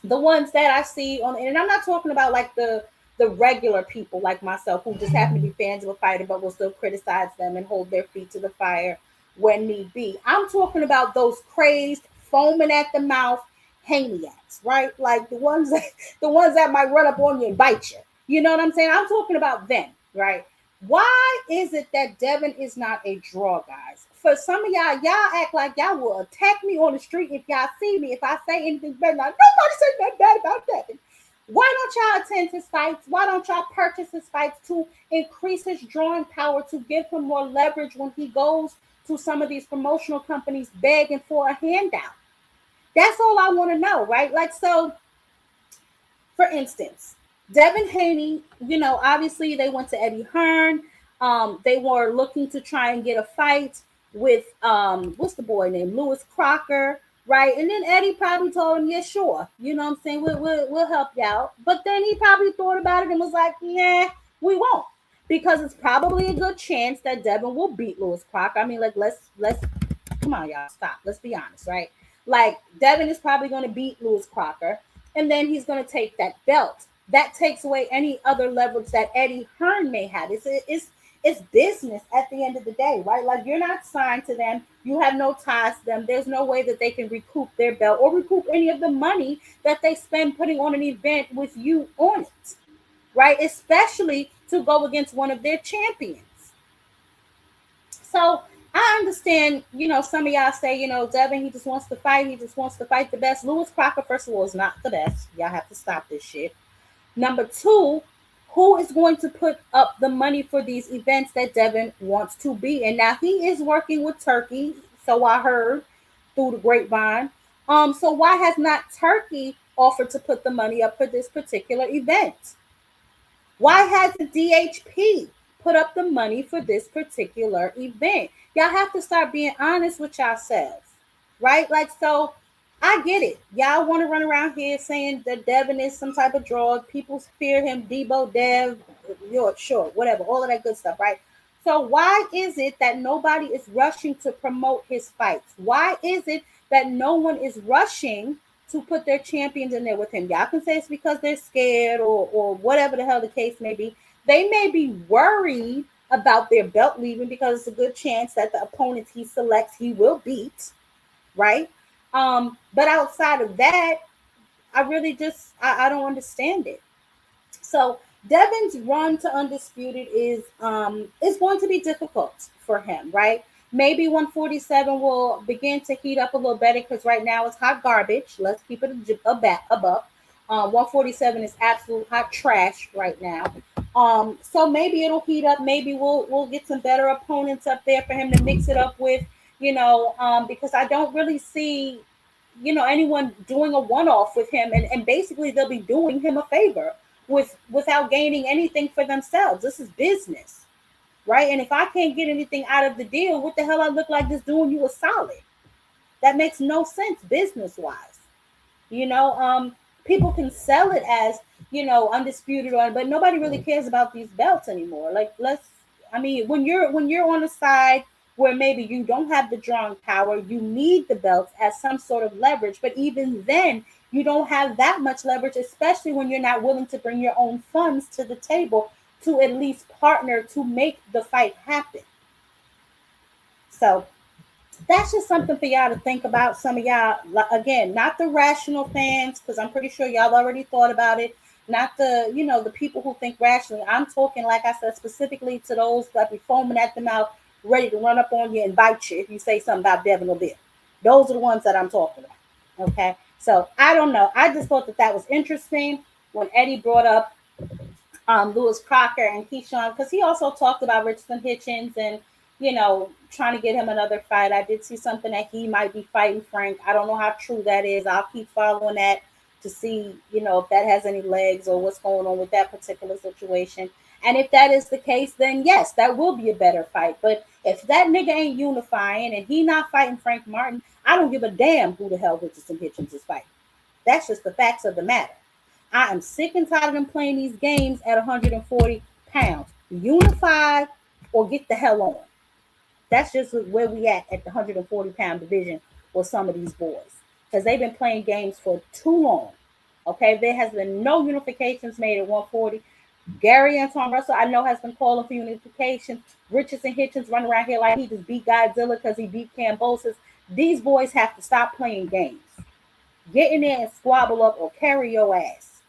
[SPEAKER 1] The ones that I see on, and I'm not talking about like the regular people like myself who just happen to be fans of a fighter but will still criticize them and hold their feet to the fire when need be. I'm talking about those crazed, foaming at the mouth haniacs, right? Like the ones that might run up on you and bite you. You know what I'm saying? I'm talking about them, right? Why is it that Devin is not a draw, guys? For some of y'all act like y'all will attack me on the street if y'all see me. If I say anything bad, nobody say nothing bad about Devin. Why don't y'all attend his fights? Why don't y'all purchase his fights to increase his drawing power, to give him more leverage when he goes to some of these promotional companies begging for a handout? That's all I want to know, right? Like, so, for instance, Devin Haney, obviously they went to Eddie Hearn. They were looking to try and get a fight with what's the boy named Lewis Crocker, right? And then Eddie probably told him, "Yeah, sure, you know what I'm saying, we'll help you out." But then he probably thought about it and was like, "Nah, we won't," because it's probably a good chance that Devin will beat Lewis Crocker. I mean, like let's come on, y'all, stop. Let's be honest, right? Like Devin is probably going to beat Lewis Crocker, and then he's going to take that belt. That takes away any other leverage that Eddie Hearn may have. It's business at the end of the day, right? Like you're not signed to them, you have no ties to them. There's no way that they can recoup their belt or recoup any of the money that they spend putting on an event with you on it, right? Especially to go against one of their champions. So I understand, some of y'all say, Devin, he just wants to fight. He just wants to fight the best. Lewis Crocker, first of all, is not the best. Y'all have to stop this shit. Number two, who is going to put up the money for these events that Devin wants to be in? Now, he is working with Turkey, so I heard through the grapevine. So why has not Turkey offered to put the money up for this particular event? Why hasn't DHP put up the money for this particular event? Y'all have to start being honest with yourselves, right? Like, so I get it. Y'all want to run around here saying that Devin is some type of draw. People fear him, Debo, Dev, sure, whatever, all of that good stuff, right? So why is it that nobody is rushing to promote his fights? Why is it that no one is rushing to put their champions in there with him? Y'all can say it's because they're scared or whatever the hell the case may be. They may be worried about their belt leaving because it's a good chance that the opponents he selects he will beat, right? But outside of that, I really just I don't understand it. So Devin's run to undisputed is going to be difficult for him, right? Maybe 147 will begin to heat up a little better because right now it's hot garbage. Let's keep it above. 147 is absolute hot trash right now. So maybe it'll heat up. Maybe we'll get some better opponents up there for him to mix it up with, because I don't really see, anyone doing a one-off with him, and basically they'll be doing him a favor without gaining anything for themselves. This is business, right? And if I can't get anything out of the deal, what the hell I look like just doing you a solid? That makes no sense business-wise. People can sell it as, undisputed but nobody really cares about these belts anymore. Like, when you're on a side where maybe you don't have the drawing power, you need the belts as some sort of leverage. But even then, You don't have that much leverage, especially when you're not willing to bring your own funds to the table to at least partner to make the fight happen. So that's just something for y'all to think about. Some of y'all, again, not the rational fans, because I'm pretty sure y'all already thought about it. Not the, the people who think rationally. I'm talking, like I said, specifically to those that be foaming at the mouth, ready to run up on you and bite you if you say something about Devin or Bill. Those are the ones that I'm talking about. Okay. So I don't know. I just thought that was interesting when Eddie brought up Lewis Crocker and Keyshawn, because he also talked about Richardson Hitchins and, trying to get him another fight. I did see something that he might be fighting Frank. I don't know how true that is. I'll keep following that to see, if that has any legs or what's going on with that particular situation. And if that is the case, then yes, that will be a better fight. But if that nigga ain't unifying and he not fighting Frank Martin, I don't give a damn who the hell Richardson Hitchins is fighting. That's just the facts of the matter. I am sick and tired of them playing these games at 140 pounds. Unify or get the hell on. That's just where we at the 140-pound division with some of these boys. Because they've been playing games for too long. Okay, there has been no unifications made at 140. Gary Anton Russell, I know, has been calling for unification. Richardson Hitchins running around here like he just beat Godzilla because he beat Cambosis. These boys have to stop playing games. Get in there and squabble up or carry your ass.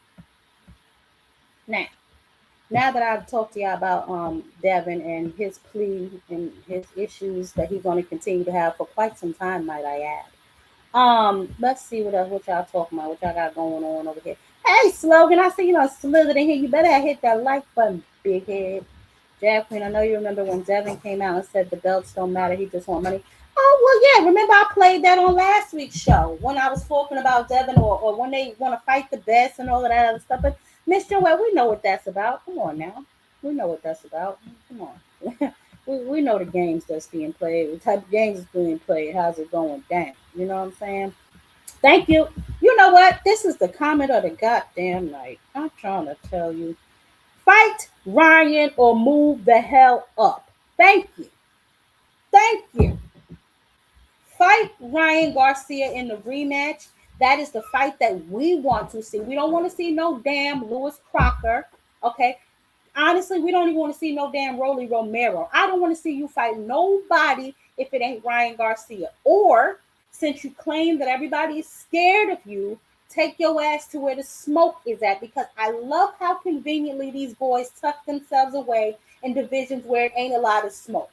[SPEAKER 1] Now that I've talked to y'all about Devin and his plea and his issues that he's going to continue to have for quite some time, might I add. Let's see what y'all talking about, what y'all got going on over here. Hey, Slogan, I see you slithered in here. You better hit that like button, big head. Jack Queen, I know you remember when Devin came out and said the belts don't matter, he just want money. Oh, well, yeah, remember I played that on last week's show when I was talking about Devin or when they want to fight the best and all of that other stuff. But Miss Joelle, we know what that's about. Come on now. We know what that's about. Come on. we know the games that's being played, the type of games that's being played, how's it going down. You know what I'm saying? Thank you. You know what? This is the comment of the goddamn night. I'm trying to tell you. Fight Ryan or move the hell up. Thank you. Thank you. Fight Ryan Garcia in the rematch. That is the fight that we want to see. We don't want to see no damn Lewis Crocker. Okay. Honestly, we don't even want to see no damn Rolly Romero. I don't want to see you fight nobody if it ain't Ryan Garcia. Or since you claim that everybody is scared of you, take your ass to where the smoke is at, because I love how conveniently these boys tuck themselves away in divisions where it ain't a lot of smoke.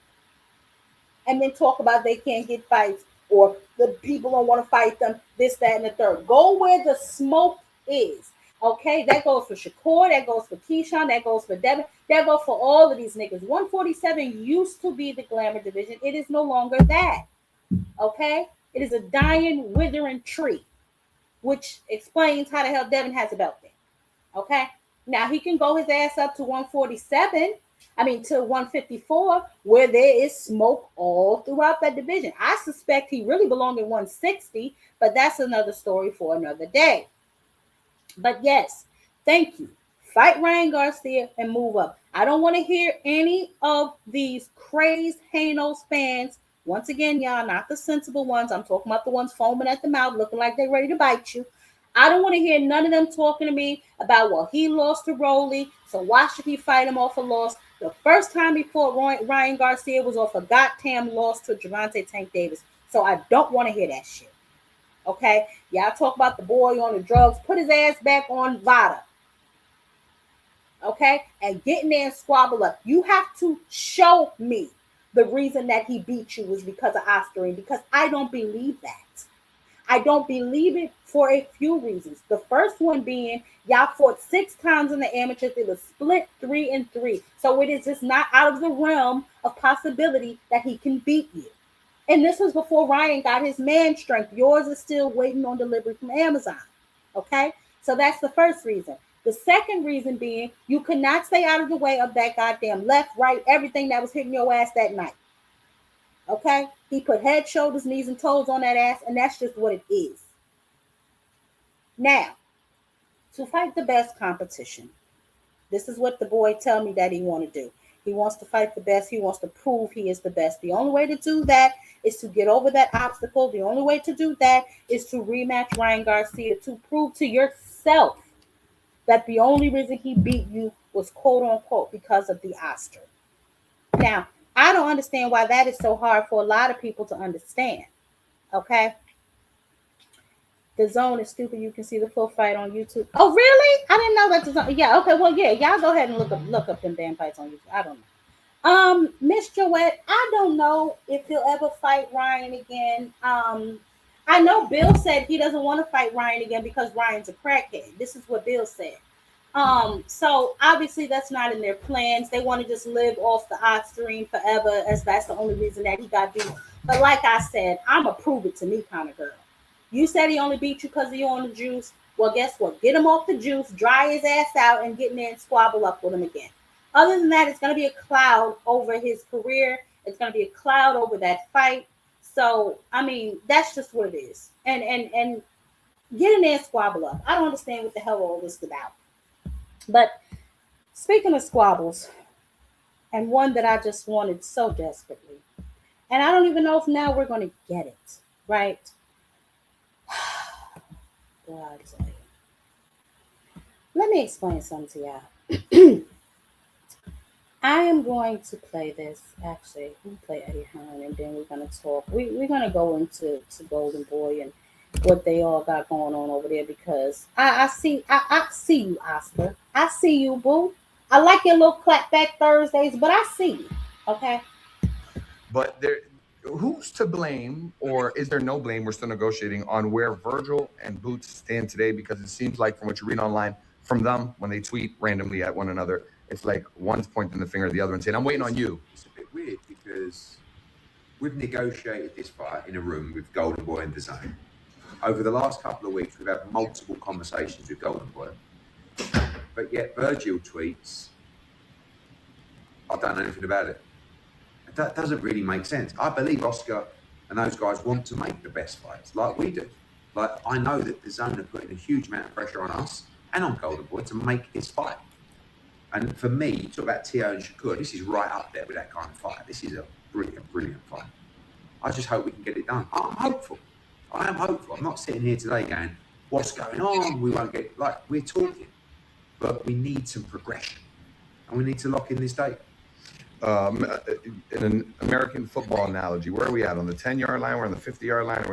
[SPEAKER 1] And then talk about they can't get fights or the people don't want to fight them, this, that, and the third. Go where the smoke is. Okay, that goes for Shakur, that goes for Keyshawn, that goes for Devin, that goes for all of these niggas. 147 used to be the glamour division. It is no longer that. Okay? It is a dying, withering tree, which explains how the hell Devin has a belt there. Okay? Now, he can go his ass up to 147, to 154, where there is smoke all throughout that division. I suspect he really belonged in 160, but that's another story for another day. But yes, thank you. Fight Ryan Garcia and move up. I don't want to hear any of these crazed Hanos fans. Once again, y'all, not the sensible ones. I'm talking about the ones foaming at the mouth, looking like they're ready to bite you. I don't want to hear none of them talking to me about, well, he lost to Rolly, so why should he fight him off a loss? The first time he fought Ryan Garcia was off a goddamn loss to Gervonta Tank Davis. So I don't want to hear that shit. Okay? Y'all talk about the boy on the drugs. Put his ass back on Vada. Okay? And get in there and squabble up. You have to show me the reason that he beat you was because of Oscarine, because I don't believe that. I don't believe it for a few reasons. The first one being, y'all fought 6 times in the amateurs. It was split 3-3. So it is just not out of the realm of possibility that he can beat you. And this was before Ryan got his man strength. Yours is still waiting on delivery from Amazon. Okay? So that's the first reason. The second reason being, you could not stay out of the way of that goddamn left, right, everything that was hitting your ass that night. Okay? He put head, shoulders, knees, and toes on that ass, and that's just what it is. Now, to fight the best competition, this is what the boy tell me that he want to do. He wants to fight the best. He wants to prove he is the best. The only way to do that is to get over that obstacle. The only way to do that is to rematch Ryan Garcia, to prove to yourself that the only reason he beat you was quote unquote because of the Oscar. Now, I don't understand why that is so hard for a lot of people to understand. Okay? The Zone is stupid. You can see the full fight on YouTube. Oh, really? I didn't know that the Zone. Yeah, okay. Well, yeah, y'all go ahead and look up them damn fights on YouTube. I don't know. Miss Joette, I don't know if he'll ever fight Ryan again. I know Bill said he doesn't want to fight Ryan again because Ryan's a crackhead. This is what Bill said. So obviously that's not in their plans. They want to just live off the odd stream forever, as that's the only reason that he got beat. But like I said, I'm a prove it to me kind of girl. You said he only beat you because you're on the juice. Well, guess what? Get him off the juice, dry his ass out, and get in there and squabble up with him again. Other than that, it's going to be a cloud over his career. It's going to be a cloud over that fight. So, I mean, that's just what it is. And get in there and squabble up. I don't understand what the hell all this is about. But speaking of squabbles, and one that I just wanted so desperately, and I don't even know if now we're going to get it, right? God, let me explain something to y'all. I am going to play this. Actually, we'll play Eddie Hearn, and then we're going to talk. We're going to go into Golden Boy and what they all got going on over there, because I see you, Oscar. I see you, boo. I like your little clapback Thursdays, but I see you. Okay.
[SPEAKER 15] But who's to blame, or is there no blame? We're still negotiating on where Vergil and Boots stand today, because it seems like from what you read online from them when they tweet randomly at one another, it's like one's pointing the finger at the other and saying, "I'm waiting on you."
[SPEAKER 16] It's a bit weird because we've negotiated this fight in a room with Golden Boy and DAZN. Over the last couple of weeks, we've had multiple conversations with Golden Boy, but yet Vergil tweets, "I don't know anything about it." That doesn't really make sense. I believe Oscar and those guys want to make the best fights, like we do. Like, I know that DAZN are putting a huge amount of pressure on us and on Golden Boy to make this fight. And for me, you talk about Tio and Shakur, this is right up there with that kind of fight. This is a brilliant, brilliant fight. I just hope we can get it done. I'm hopeful. I am hopeful. I'm not sitting here today going, what's going on? We won't get, like, we're talking. But we need some progression. And we need to lock in this date.
[SPEAKER 15] In an American football analogy, where are we at? On the 10-yard line? We're on the 50-yard line?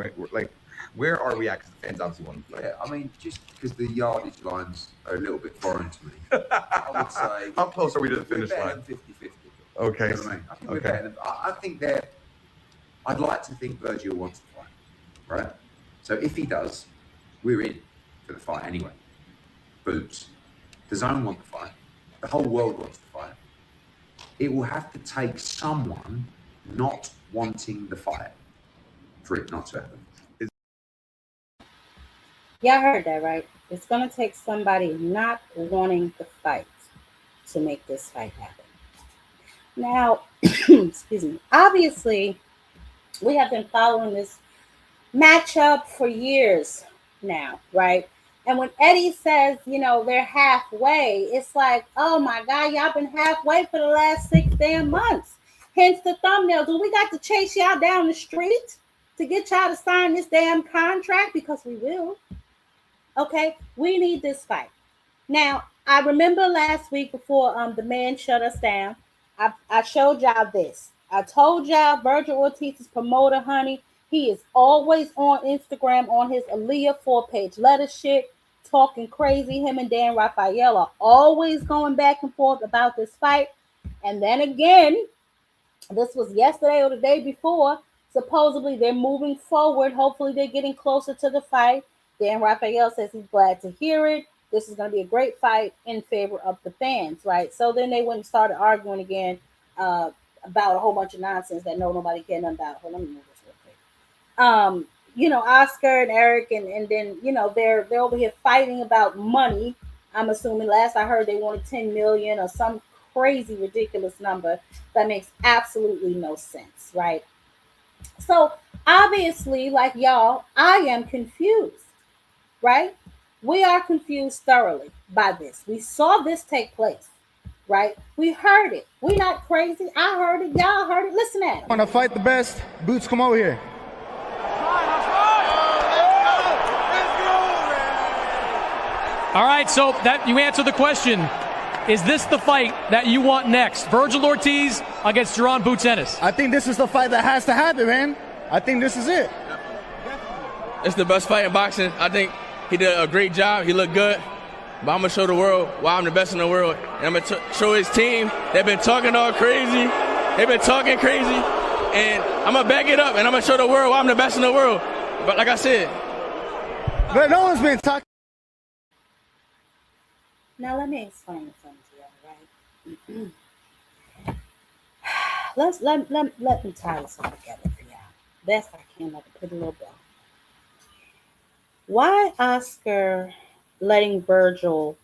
[SPEAKER 15] Where are we at? Because the fans obviously want to play.
[SPEAKER 16] Yeah, I mean, just because the yardage lines are a little bit foreign to me. I would say...
[SPEAKER 15] How close are we to the finish line?
[SPEAKER 16] 50-50.
[SPEAKER 15] Okay.
[SPEAKER 16] You know what I mean? I think we're better than... I think they're... I'd like to think Vergil wants to fight, right? So if he does, we're in for the fight anyway. Boots. DAZN want the fight. The whole world wants the fight. It will have to take someone not wanting the fight for it not to happen.
[SPEAKER 1] Y'all heard that, right? It's going to take somebody not wanting the fight to make this fight happen. Now, excuse me, obviously, we have been following this matchup for years now, right? And when Eddie says, you know, they're halfway, it's like, oh my God, y'all been halfway for the last 6 damn months. Hence the thumbnails. Do we got to chase y'all down the street to get y'all to sign this damn contract? Because we will. Okay, we need this fight. Now, I remember last week before the man shut us down, I showed y'all this. I told y'all Vergil Ortiz's promoter, honey, he is always on Instagram on his Aaliyah 4-page letter shit, talking crazy. Him and Dan Raphael are always going back and forth about this fight. And then again, this was yesterday or the day before, supposedly they're moving forward. Hopefully they're getting closer to the fight. Dan Raphael says he's glad to hear it. This is going to be a great fight in favor of the fans, right? So then they went and started arguing again about a whole bunch of nonsense that nobody cared nothing about. Hold on, let me move this real quick. You know, Oscar and Eric, and then, you know, they're over here fighting about money. I'm assuming last I heard they wanted 10 million or some crazy, ridiculous number that makes absolutely no sense, right? So obviously, like y'all, I am confused, right? We are confused thoroughly by this. We saw this take place. right? We heard it. We not crazy. I heard it. Y'all heard it. Listen at it.
[SPEAKER 5] Want to fight the best? Boots, come over here.
[SPEAKER 17] All right, so that you answered the question. Is this the fight that you want next? Vergil Ortiz against Jaron Boots Ennis.
[SPEAKER 5] I think this is the fight that has to happen, man. I think this is it.
[SPEAKER 18] It's the best fight in boxing. I think he did a great job. He looked good. But I'm going to show the world why I'm the best in the world. And I'm going to show his team. They've been talking all crazy. They've been talking crazy. And I'm going to back it up. And I'm going to show the world why I'm the best in the world. But like I said.
[SPEAKER 5] But no one's been talking.
[SPEAKER 1] Now let me explain something to y'all, right? let me tie this all together for y'all. Best I can, like a pretty little bow. Why Oscar letting Vergil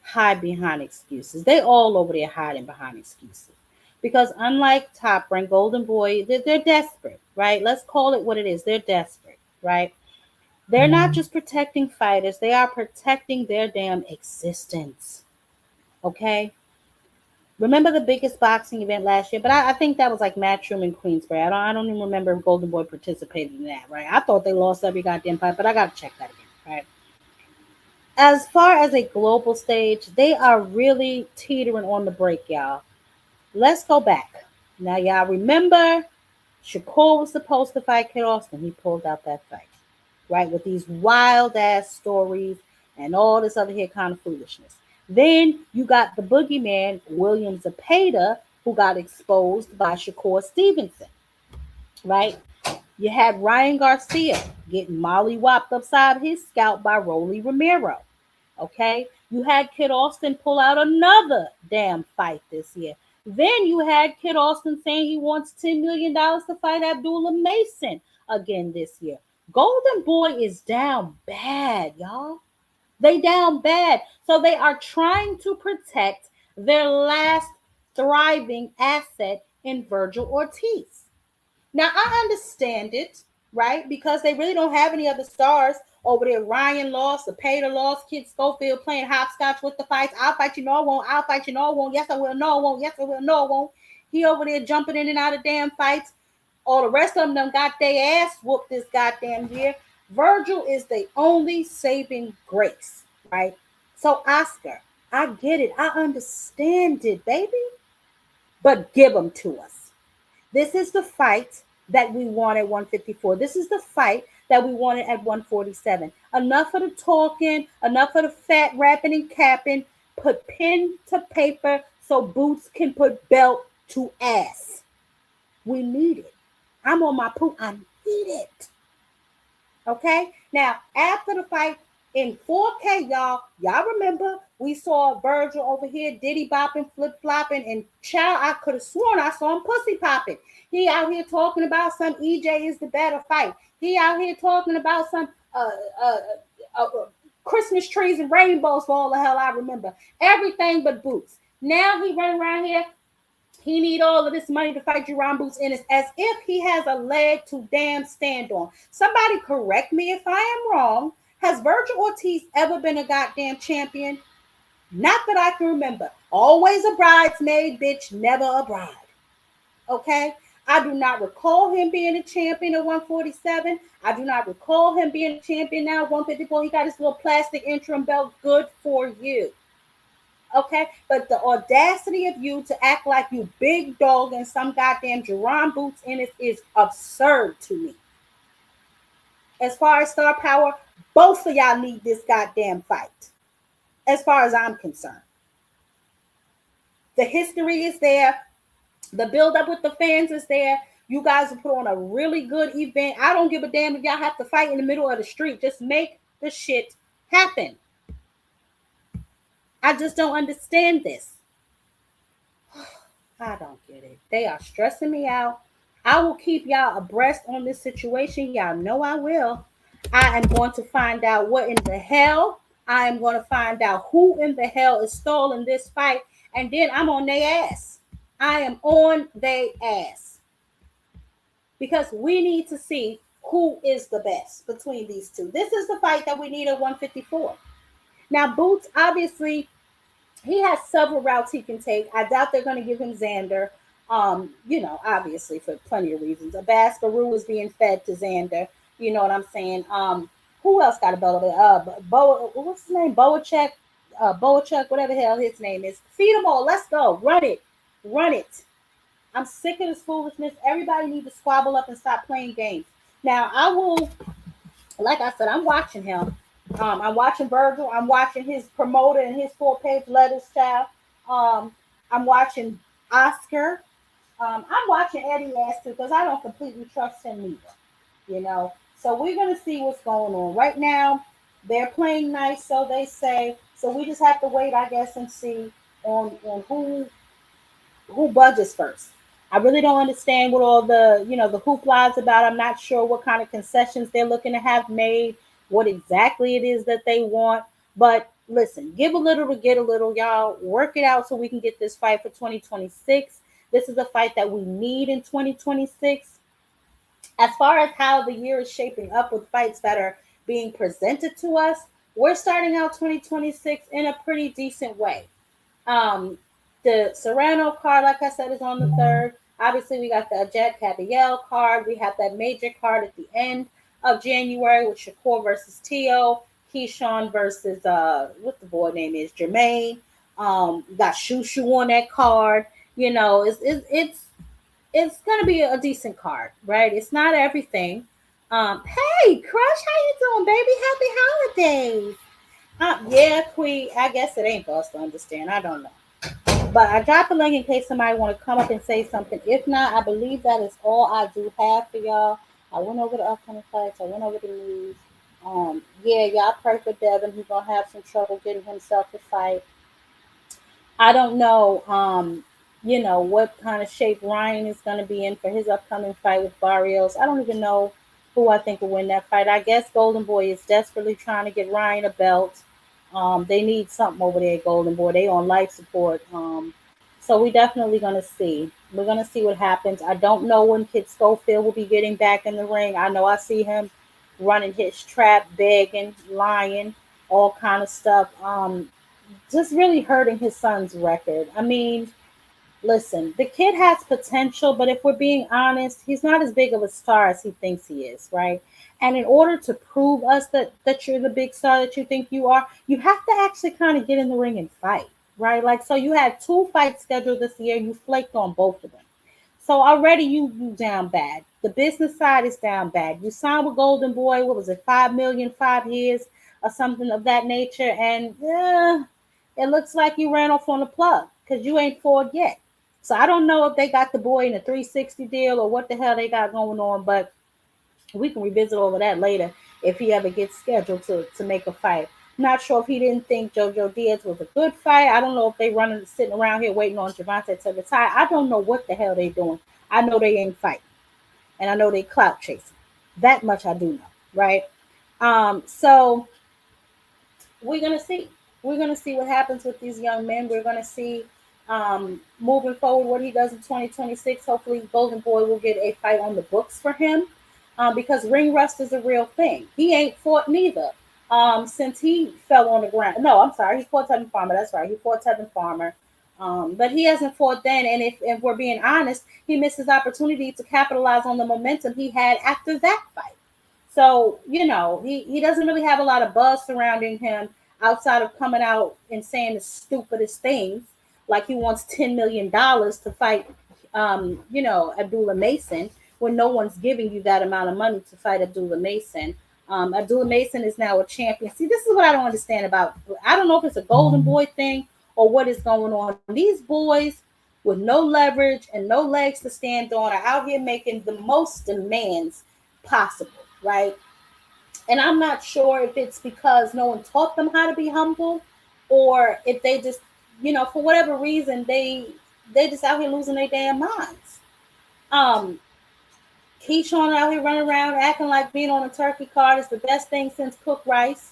[SPEAKER 1] hide behind excuses? They all over there hiding behind excuses. Because unlike Top Rank, Golden Boy, they're desperate, right? Let's call it what it is. They're desperate, right? They're not just protecting fighters. They are protecting their damn existence. Okay? Remember the biggest boxing event last year? But I think that was like Matchroom in Queensbury. I don't even remember if Golden Boy participated in that, right? I thought they lost every goddamn fight, but I got to check that again, right? As far as a global stage, they are really teetering on the break, y'all. Let's go back. Now, y'all remember Shakur was supposed to fight Kid Austin. He pulled out that fight. Right, with these wild ass stories and all this other here kind of foolishness. Then you got the boogeyman, William Zepeda, who got exposed by Shakur Stevenson. Right? You had Ryan Garcia getting molly-whopped upside his scalp by Rolly Romero. Okay? You had Kid Austin pull out another damn fight this year. Then you had Kid Austin saying he wants $10 million to fight Abdullah Mason again this year. Golden Boy is down bad, y'all. They down bad. So they are trying to protect their last thriving asset in Vergil Ortiz. Now, I understand it, right? Because they really don't have any other stars over there. Ryan lost, Zepeda lost, Kid Schofield playing hopscotch with the fights. I'll fight you, no, I won't. I'll fight you, no, I won't. Yes, I will, no, I won't. Yes, I will, no, I won't. He over there jumping in and out of damn fights. All the rest of them got their ass whooped this goddamn year. Vergil is the only saving grace, right? So, Oscar, I get it. I understand it, baby. But give them to us. This is the fight that we want at 154. This is the fight that we wanted at 147. Enough of the talking, enough of the fat rapping and capping. Put pen to paper so Boots can put belt to ass. We need it. I'm on my poop. I need it. Okay? Now, after the fight in 4K, y'all remember we saw Vergil over here diddy bopping, flip-flopping, and child, I could have sworn I saw him pussy popping. He out here talking about some EJ is the better fight. He out here talking about some Christmas trees and rainbows for all the hell I remember. Everything but Boots. Now he running around here. He need all of this money to fight Jaron Boots Ennis as if he has a leg to damn stand on. Somebody correct me if I am wrong. Has Vergil Ortiz ever been a goddamn champion? Not that I can remember. Always a bridesmaid, bitch, never a bride. Okay? I do not recall him being a champion at 147. I do not recall him being a champion now at 154. He got his little plastic interim belt. Good for you. Okay, but the audacity of you to act like you big dog and some goddamn Jaron Boots Ennis is absurd to me. As far as star power, both of y'all need this goddamn fight. As far as I'm concerned. The history is there. The build-up with the fans is there. You guys have put on a really good event. I don't give a damn if y'all have to fight in the middle of the street. Just make the shit happen. I just don't understand this. I don't get it. They are stressing me out. I will keep y'all abreast on this situation. Y'all know I will. I am going to find out what in the hell. I am going to find out who in the hell is stalling this fight. And then I'm on their ass. I am on their ass. Because we need to see who is the best between these two. This is the fight that we need at 154. Now, Boots, obviously, he has several routes he can take. I doubt they're going to give him Xander. Obviously for plenty of reasons. A Baskaru is being fed to Xander. You know what I'm saying? Who else got a belt over there? What's his name? Boachuk, whatever the hell his name is. Feed them all. Let's go. Run it. I'm sick of this foolishness. Everybody needs to squabble up and stop playing games. Now I will, like I said, I'm watching him. I'm watching Vergil. I'm watching his promoter and his 4-page letters style. I'm watching Oscar. I'm watching Eddie last too because I don't completely trust him either. You know, so we're gonna see what's going on. Right now, they're playing nice, so they say. So we just have to wait, I guess, and see on who budgets first. I really don't understand what all the hoopla is about. I'm not sure what kind of concessions they're looking to have made, what exactly it is that they want. But listen, give a little to get a little, y'all. Work it out so we can get this fight for 2026. This is a fight that we need in 2026. As far as how the year is shaping up with fights that are being presented to us, we're starting out 2026 in a pretty decent way. Um, the Serrano card, like I said, is on the 3rd. Obviously, we got the Jet Cabiel card. We have that major card at the end of January with Shakur versus Tio, Keyshawn versus what the boy name is, Jermaine. We got Shushu on that card. It's gonna be a decent card, right? It's not everything. Hey, Crush, how you doing, baby? Happy holidays. Yeah, Queen. I guess it ain't for us to understand. I don't know. But I dropped a link in case somebody want to come up and say something. If not, I believe that is all I do have for y'all. I went over the upcoming fights. I went over the news. Yeah, y'all pray for Devin. He's gonna have some trouble getting himself a fight. I don't know, what kind of shape Ryan is going to be in for his upcoming fight with Barrios. I don't even know who I think will win that fight. I guess Golden Boy is desperately trying to get Ryan a belt. They need something over there at Golden Boy. They on life support. So we definitely going to see. We're going to see what happens. I don't know when Kid Schofield will be getting back in the ring. I know I see him running his trap, begging, lying, all kind of stuff. Just really hurting his son's record. I mean, listen, the kid has potential, but if we're being honest, he's not as big of a star as he thinks he is, right? And in order to prove us that you're the big star that you think you are, you have to actually kind of get in the ring and fight, right? Like, so you had 2 fights scheduled this year, you flaked on both of them. So already you down bad. The business side is down bad. You signed with Golden Boy, what was it, 5 million, 5 years, or something of that nature, and it looks like you ran off on the plug because you ain't forward yet. So I don't know if they got the boy in a 360 deal or what the hell they got going on, but we can revisit all of that later if he ever gets scheduled to make a fight. Not sure if he didn't think Jojo Diaz was a good fight. I don't know if they running sitting around here waiting on Javante to retire. I don't know what the hell they doing. I know they ain't fighting, and I know they clout chasing. That much I do know, right? So we're gonna see. We're gonna see what happens with these young men. We're gonna see moving forward what he does in 2026. Hopefully, Golden Boy will get a fight on the books for him because ring rust is a real thing. He ain't fought neither since he fell on the ground. No, I'm sorry, he fought Tevin Farmer. That's right, he fought Tevin Farmer. But he hasn't fought then, and if we're being honest, he missed his opportunity to capitalize on the momentum he had after that fight. So, he doesn't really have a lot of buzz surrounding him outside of coming out and saying the stupidest things, like he wants $10 million to fight, Abdullah Mason, when no one's giving you that amount of money to fight Abdullah Mason. Abdullah Mason is now a champion. See, this is what I don't understand about. I don't know if it's a Golden Boy thing or what is going on. These boys with no leverage and no legs to stand on are out here making the most demands possible, right? And I'm not sure if it's because no one taught them how to be humble or if they just, for whatever reason, they just out here losing their damn minds. Keyshawn out here running around acting like being on a turkey card is the best thing since cooked rice.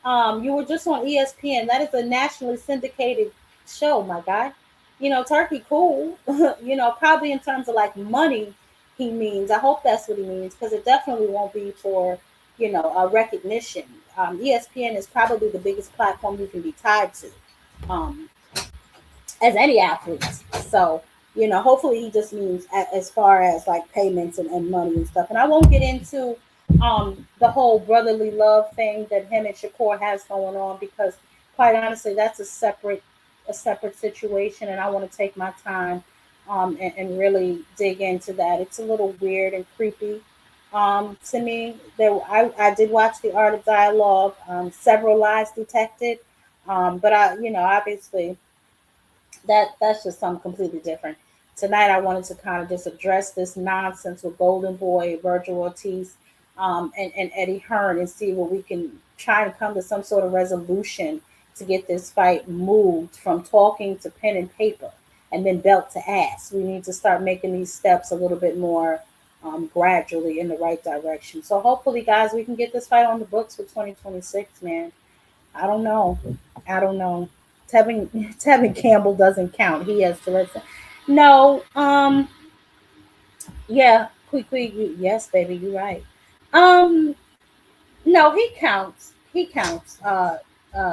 [SPEAKER 1] You were just on ESPN. That is a nationally syndicated show, my guy. Turkey cool. Probably in terms of like money, he means. I hope that's what he means because it definitely won't be for, a recognition. ESPN is probably the biggest platform you can be tied to. as any athlete. So, hopefully he just means as far as like payments and money and stuff. And I won't get into the whole brotherly love thing that him and Shakur has going on, because quite honestly, that's a separate situation, and I want to take my time and really dig into that. It's a little weird and creepy to me. I did watch the Art of Dialogue, several lies detected, but obviously that's just something completely different. Tonight, I wanted to kind of just address this nonsense with Golden Boy, Vergil Ortiz, and Eddie Hearn, and see what we can try to come to some sort of resolution to get this fight moved from talking to pen and paper and then belt to ass. We need to start making these steps a little bit more gradually in the right direction. So hopefully, guys, we can get this fight on the books for 2026, man. I don't know. I don't know. Tevin Campbell doesn't count. He has to listen. No, yeah, quickly, yes, baby, you're right. Um, no, he counts. He counts.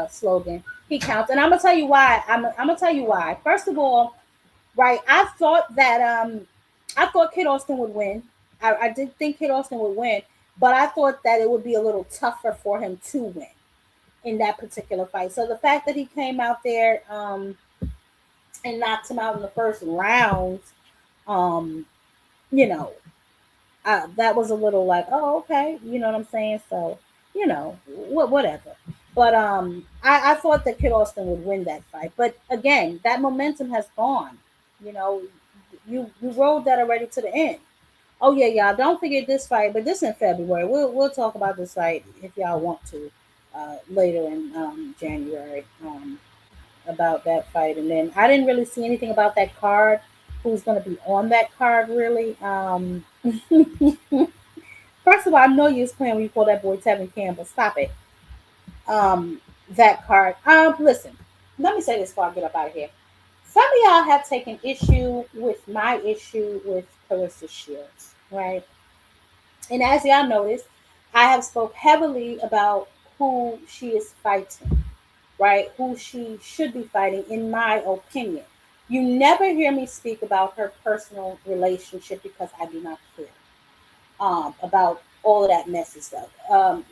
[SPEAKER 1] Slogan. He counts, and I'm gonna tell you why. I'm gonna tell you why. First of all, right, I thought Kid Austin would win. I did think Kid Austin would win, but I thought that it would be a little tougher for him to win in that particular fight. So the fact that he came out there and knocked him out in the first round, um, you know, that was a little like, oh, okay, you know what I'm saying? So, whatever. But I thought that Kid Austin would win that fight. But again, that momentum has gone. You know, you rode that already to the end. Oh yeah, y'all. Don't forget this fight, but this in February. We'll talk about this fight if y'all want to later in January about that fight. And then I didn't really see anything about that card. Who's going to be on that card? Really? First of all, I know you was playing when you call that boy Tevin Campbell. Stop it. That card. Listen. Let me say this before I get up out of here. Some of y'all have taken issue with my issue with Clarissa Shields, right? And as y'all noticed, I have spoke heavily about who she is fighting, right? Who she should be fighting, in my opinion. You never hear me speak about her personal relationship because I do not care about all of that messy stuff.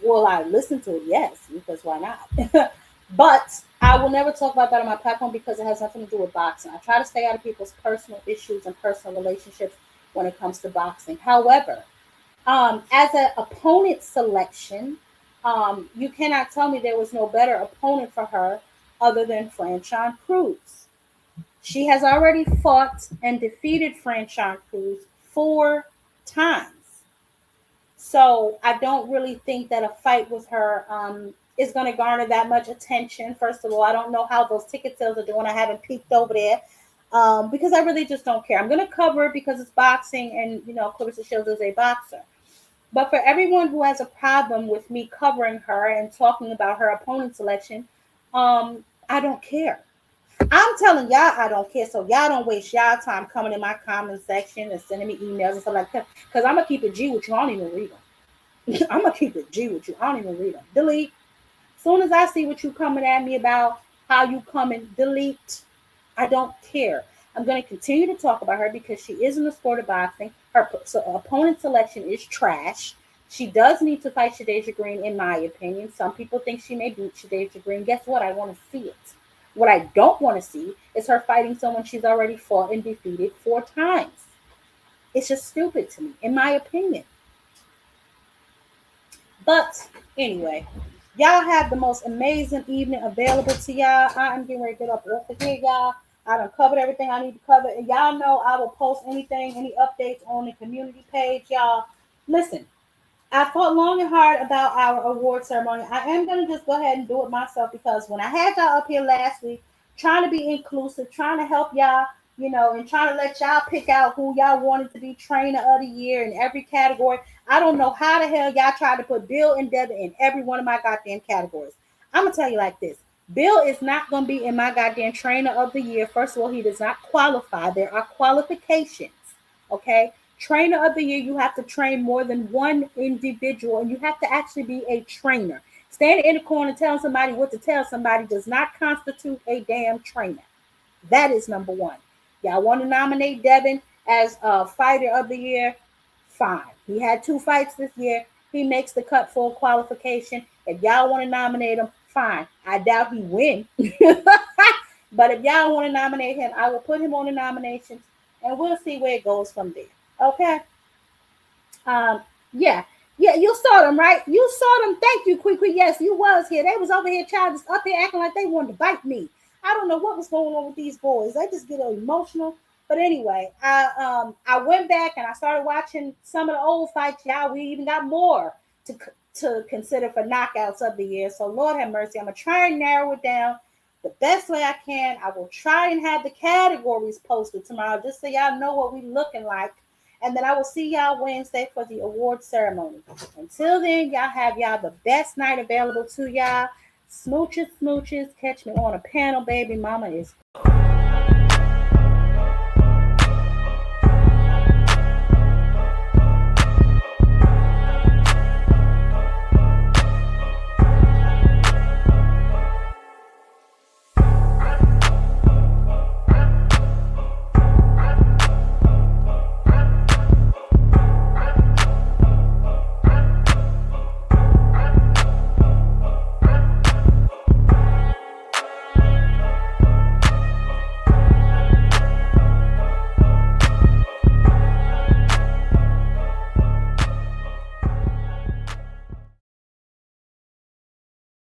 [SPEAKER 1] Will I listen to it? Yes, because why not? But I will never talk about that on my platform because it has nothing to do with boxing. I try to stay out of people's personal issues and personal relationships when it comes to boxing. However, as an opponent selection, you cannot tell me there was no better opponent for her other than Franchon Cruz. She has already fought and defeated Franchon Cruz 4 times. So I don't really think that a fight with her is going to garner that much attention. First of all, I don't know how those ticket sales are doing. I haven't peeked over there because I really just don't care. I'm going to cover it because it's boxing, and Clarissa Shields is a boxer. But for everyone who has a problem with me covering her and talking about her opponent selection, I don't care. I'm telling y'all I don't care, so y'all don't waste y'all time coming in my comment section and sending me emails and stuff like that. Because I'm gonna keep it G with you. I don't even read them. I'm gonna keep it G with you. I don't even read them. Delete. As soon as I see what you coming at me about, how you coming, delete. I don't care. I'm going to continue to talk about her because she is in the sport of boxing. Her opponent selection is trash. She does need to fight Shadeja Green, in my opinion. Some people think she may beat Shadeja Green. Guess what? I want to see it. What I don't want to see is her fighting someone she's already fought and defeated 4 times. It's just stupid to me, in my opinion. But anyway, y'all have the most amazing evening available to y'all. I'm getting ready to get up off of here, y'all. I done covered everything I need to cover. And y'all know I will post anything, any updates on the community page, y'all. Listen, I thought long and hard about our award ceremony. I am going to just go ahead and do it myself because when I had y'all up here last week, trying to be inclusive, trying to help y'all, and trying to let y'all pick out who y'all wanted to be trainer of the year in every category. I don't know how the hell y'all tried to put Bill and Devin in every one of my goddamn categories. I'm going to tell you like this. Bill is not going to be in my goddamn trainer of the year. First of all, he does not qualify. There are qualifications, okay? Trainer of the year, you have to train more than one individual, and you have to actually be a trainer. Standing in the corner telling somebody what to tell somebody does not constitute a damn trainer.
[SPEAKER 19] That is number one. Y'all want to nominate Devin as fighter of the year? Fine. He had 2 fights this year. He makes the cut for qualification. If y'all want to nominate him, fine. I doubt he win. But if y'all want to nominate him, I will put him on the nominations and we'll see where it goes from there. Okay? Yeah. Yeah, you saw them, right? You saw them. Thank you, Quick. Yes, you was here. They was over here, child, just up here acting like they wanted to bite me. I don't know what was going on with these boys. They just get emotional. But anyway, I went back and I started watching some of the old fights. Y'all, we even got more to consider for knockouts of the year. So Lord have mercy. I'm gonna try and narrow it down the best way I can. I will try and have the categories posted tomorrow just so y'all know what we looking like. And then I will see y'all Wednesday for the award ceremony. Until then, y'all have y'all the best night available to y'all. Smooches, smooches. Catch me on a panel, baby. Mama is